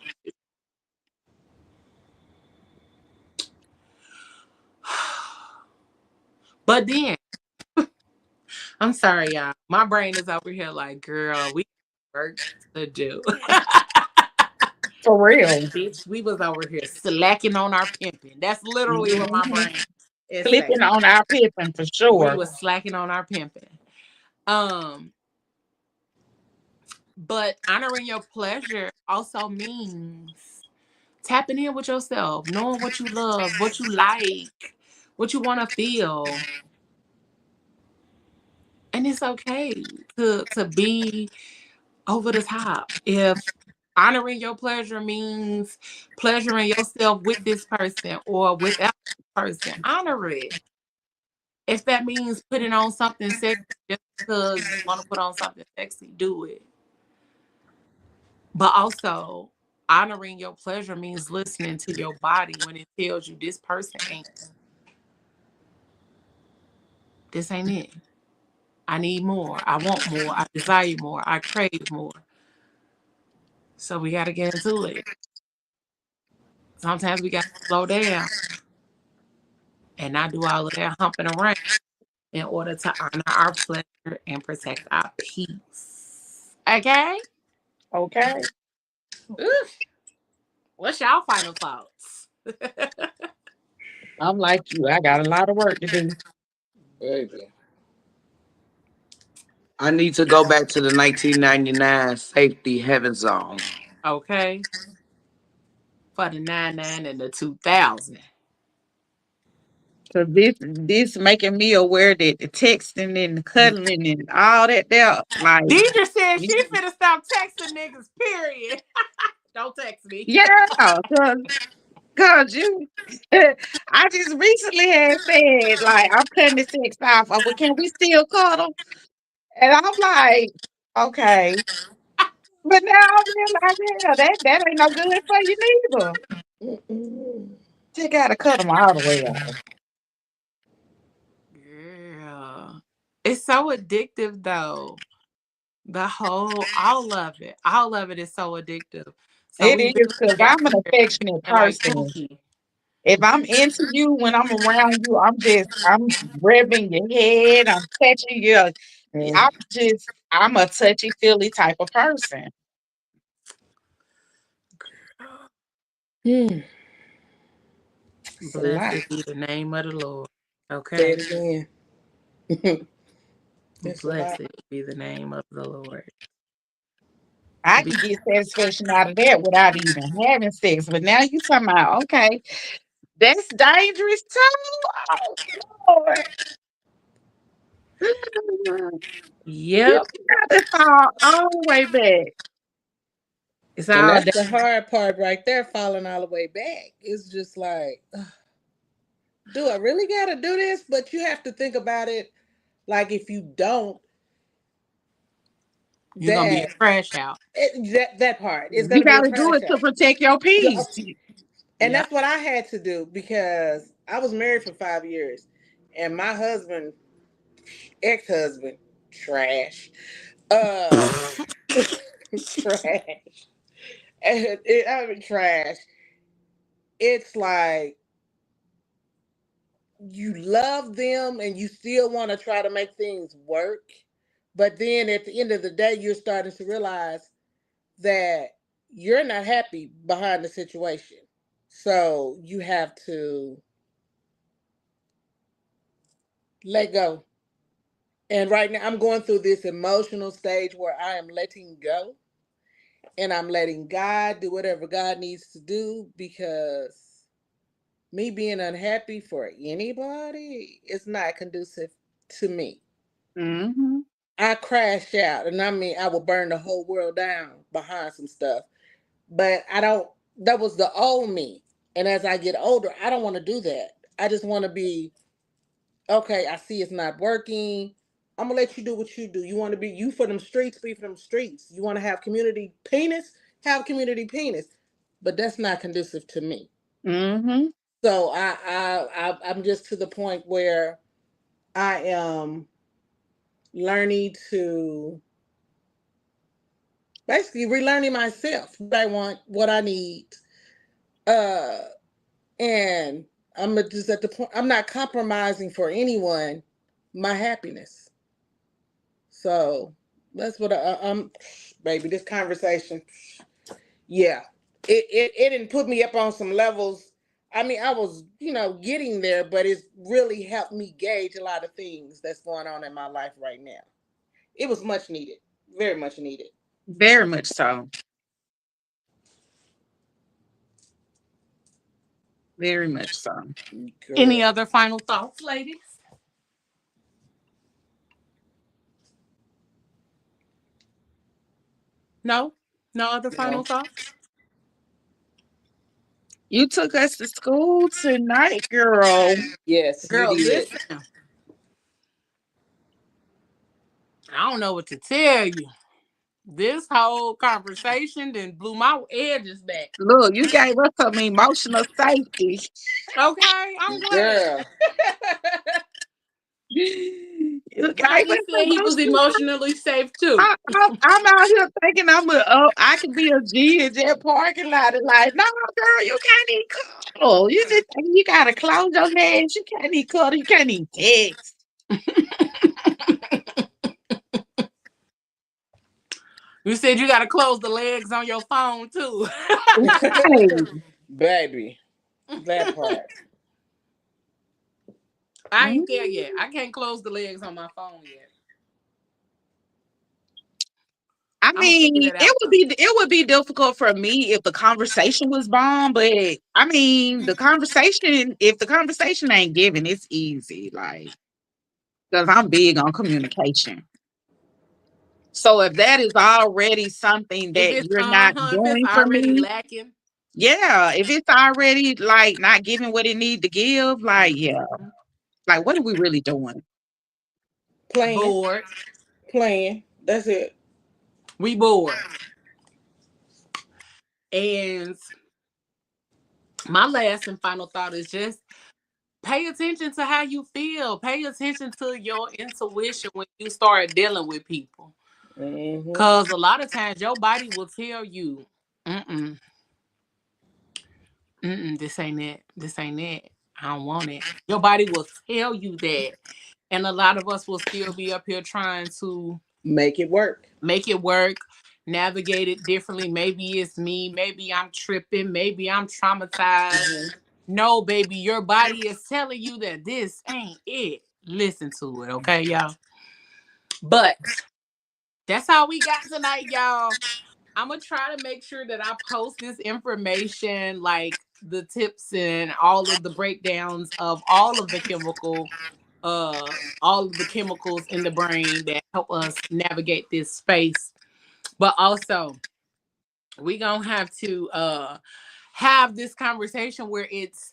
But then, I'm sorry, y'all. My brain is over here like, girl, we got work to do. For real. Bitch, we was over here slacking on our pimping. That's literally what my Mhm. brain is saying. Clipping on our pippin for We sure. was slacking on our pimping. But honoring your pleasure also means tapping in with yourself, knowing what you love, what you like, what you want to feel. And it's okay to be over the top. If honoring your pleasure means pleasuring yourself with this person or without this person, honor it. If that means putting on something sexy just because you want to put on something sexy, do it. But also, honoring your pleasure means listening to your body when it tells you this person ain't, this ain't it. I need more. I want more. I desire more. I crave more. So we got to get into it. Sometimes we got to slow down and not do all of that humping around in order to honor our pleasure and protect our peace. Okay? Okay. Ooh, what's y'all final thoughts? I'm like you. I got a lot of work to do. Baby. I need to go back to the 1999 safety heaven zone. Okay? For the 99 and the 2000. So this making me aware that the texting and the cuddling and all that there, like, Deidre said she finna stop texting niggas, period. Don't text me. yeah, cause you, I just recently had said like I'm cutting the sex off. Well, can we still cuddle? And I'm like, okay, but now I realize, yeah, that ain't no good for you neither. Mm-mm. You gotta cut them all the way off. Girl. It's so addictive though. All of it is so addictive. So It we is because really I'm an affectionate and like person. Pookie. If I'm into you, when I'm around you, I'm rubbing your head, I'm touching you. I'm a touchy feely type of person. Hmm. It's a lot. Blessed be the name of the Lord. Say Okay. it again. It's a lot. Blessed be the name of the Lord. I Be- can get satisfaction out of that without even having sex. But now you talking about, okay, that's dangerous too. Oh Lord. You yep. got to fall all the way back. It's And all that's day. the hard part right there, falling all the way back. It's just like, do I really got to do this? But you have to think about it. Like if you don't, You're gonna be a that crash out. that part is going You to be a gotta do crash it to out. protect your peace. And Yeah. that's what I had to do because I was married for 5 years, and my husband, ex-husband, trash, uh, trash, I mean trash. It's like you love them and you still want to try to make things work, but then at the end of the day, you're starting to realize that you're not happy behind the situation. So you have to let go. And right now, I'm going through this emotional stage where I am letting go and I'm letting God do whatever God needs to do because me being unhappy for anybody is not conducive to me. Mm-hmm. I crash out, and I mean, I will burn the whole world down behind some stuff. But I don't, that was the old me. And as I get older, I don't want to do that. I just want to be, okay, I see it's not working. I'm gonna let you do what you do. You want to be you for them streets, be for them streets. You want to have community penis, have community penis. But that's not conducive to me. Mm-hmm. So I'm just to the point where I am learning to basically relearning myself what I want, what I need. Uh and I'm just at the point I'm not compromising for anyone my happiness. So that's what I'm baby, this conversation, yeah. It didn't put me up on some levels. I mean, I was, getting there, but it's really helped me gauge a lot of things that's going on in my life right now. It was much needed, very much needed. Very much so. Very much so. Girl. Any other final thoughts, ladies? No? No other final No. thoughts? You took us to school tonight, girl. Yes, you Girl, did. listen. I don't know what to tell you. This whole conversation then blew my edges back. Look, you gave us some emotional safety. Okay, I'm glad. Girl. You gave Rodney us said he was emotional safety. emotionally safe too. I'm out here thinking I could be a G in that parking lot and like, no, girl, you can't even cuddle. You just you gotta close your legs. You can't even cuddle. You can't even text. You said you got to close the legs on your phone too. Right. Baby, that part. I ain't there Mhm. yet. I can't close the legs on my phone yet. I I'm gonna figure mean, that out though. it would be difficult for me if the conversation was bomb, but I mean, if the conversation ain't given, it's easy, like because I'm big on communication. So if that is already something If that it's you're not if it's doing for already me, lacking, yeah, if it's already like not giving what it need to give, like yeah, like what are we really doing? Playing, bored. playing. That's it. We bored. And my last and final thought is just pay attention to how you feel. Pay attention to your intuition when you start dealing with people. Hmm. Cause a lot of times your body will tell you, mm-mm, this ain't it. This ain't it. I don't want it. Your body will tell you that. And a lot of us will still be up here trying to Make it work. make it work, navigate it differently. Maybe it's me. Maybe I'm tripping. Maybe I'm traumatized. Hmm. No, baby, your body is telling you that this ain't it. Listen to it, okay, y'all? But that's all we got tonight, y'all. I'm gonna try to make sure that I post this information, like the tips and all of the breakdowns of all of the chemicals in the brain that help us navigate this space. But also, we gonna have to have this conversation where it's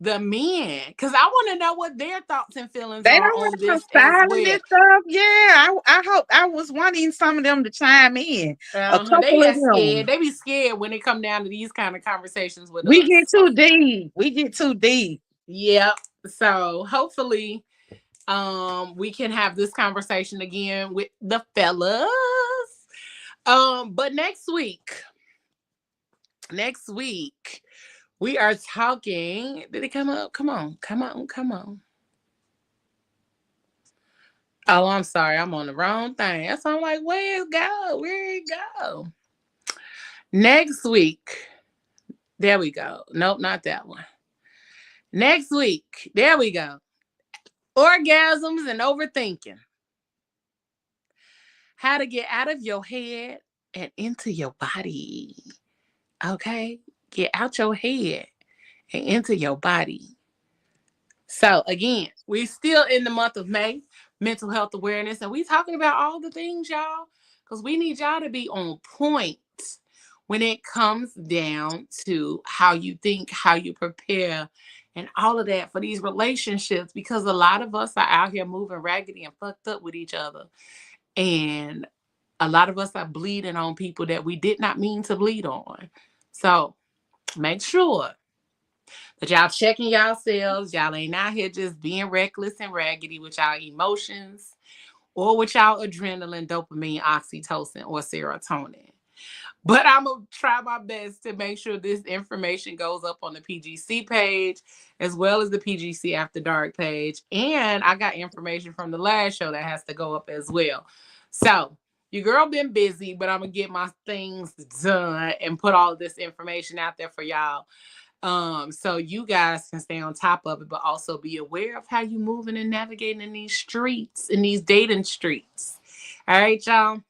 the men, because I want to know what their thoughts and feelings They are don't on want no this as styling well. and stuff. Yeah, I hope I was wanting some of them to chime in. A They couple of get scared. them. They be scared when it come down to these kind of conversations with We us. get too deep. We get too deep. Yep. So hopefully, we can have this conversation again with the fellas. But next week, we are talking. Did it come up? Come on. Oh, I'm sorry. I'm on the wrong thing. That's why I'm like, where it go? Next week. There we go. Nope, not that one. Next week. There we go. Orgasms and overthinking. How to get out of your head and into your body. Okay? Get out your head and into your body. So again, we're still in the month of May, mental health awareness, and we talking about all the things, y'all, because we need y'all to be on point when it comes down to how you think, how you prepare, and all of that for these relationships, because a lot of us are out here moving raggedy and fucked up with each other. And a lot of us are bleeding on people that we did not mean to bleed on. So make sure that y'all checking yourselves. Y'all ain't out here just being reckless and raggedy with y'all emotions or with y'all adrenaline, dopamine, oxytocin, or serotonin. But I'm going to try my best to make sure this information goes up on the PGC page as well as the PGC After Dark page. And I got information from the last show that has to go up as well. So your girl been busy, but I'm going to get my things done and put all of this information out there for y'all. So you guys can stay on top of it, but also be aware of how you moving and navigating in these streets, in these dating streets. All right, y'all.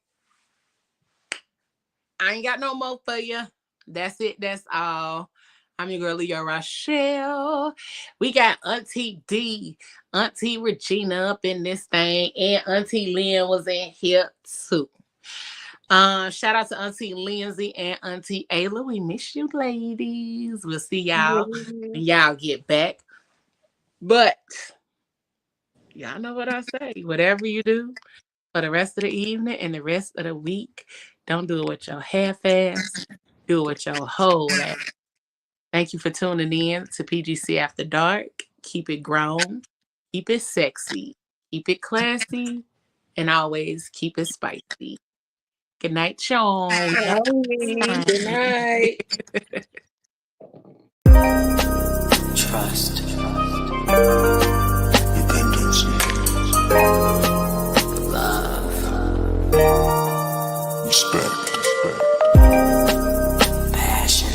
I ain't got no more for you. That's it. That's all. I'm your girl, Leo Rochelle. We got Auntie D, Auntie Regina up in this thing, and Auntie Lynn was in here too. Shout out to Auntie Lindsay and Auntie Ayla. We miss you, ladies. We'll see y'all when y'all get back. But y'all know what I say. Whatever you do for the rest of the evening and the rest of the week, don't do it with your half-ass. Do it with your whole ass. Thank you for tuning in to PGC After Dark. Keep it grown. Keep it sexy. Keep it classy. And always keep it spicy. Good night, y'all. Good night. Trust. Dependency. Love. Respect. Passion.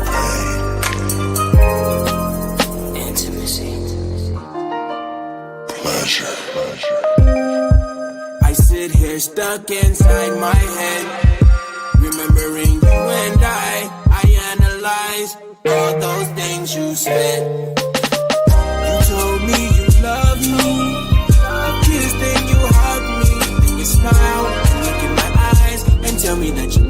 Pain. Intimacy. Pleasure. I sit here stuck inside my head, remembering you and I analyze all those things you said. You told me you love me, you kissed and you hugged me, then you smiled, look in my eyes and tell me that you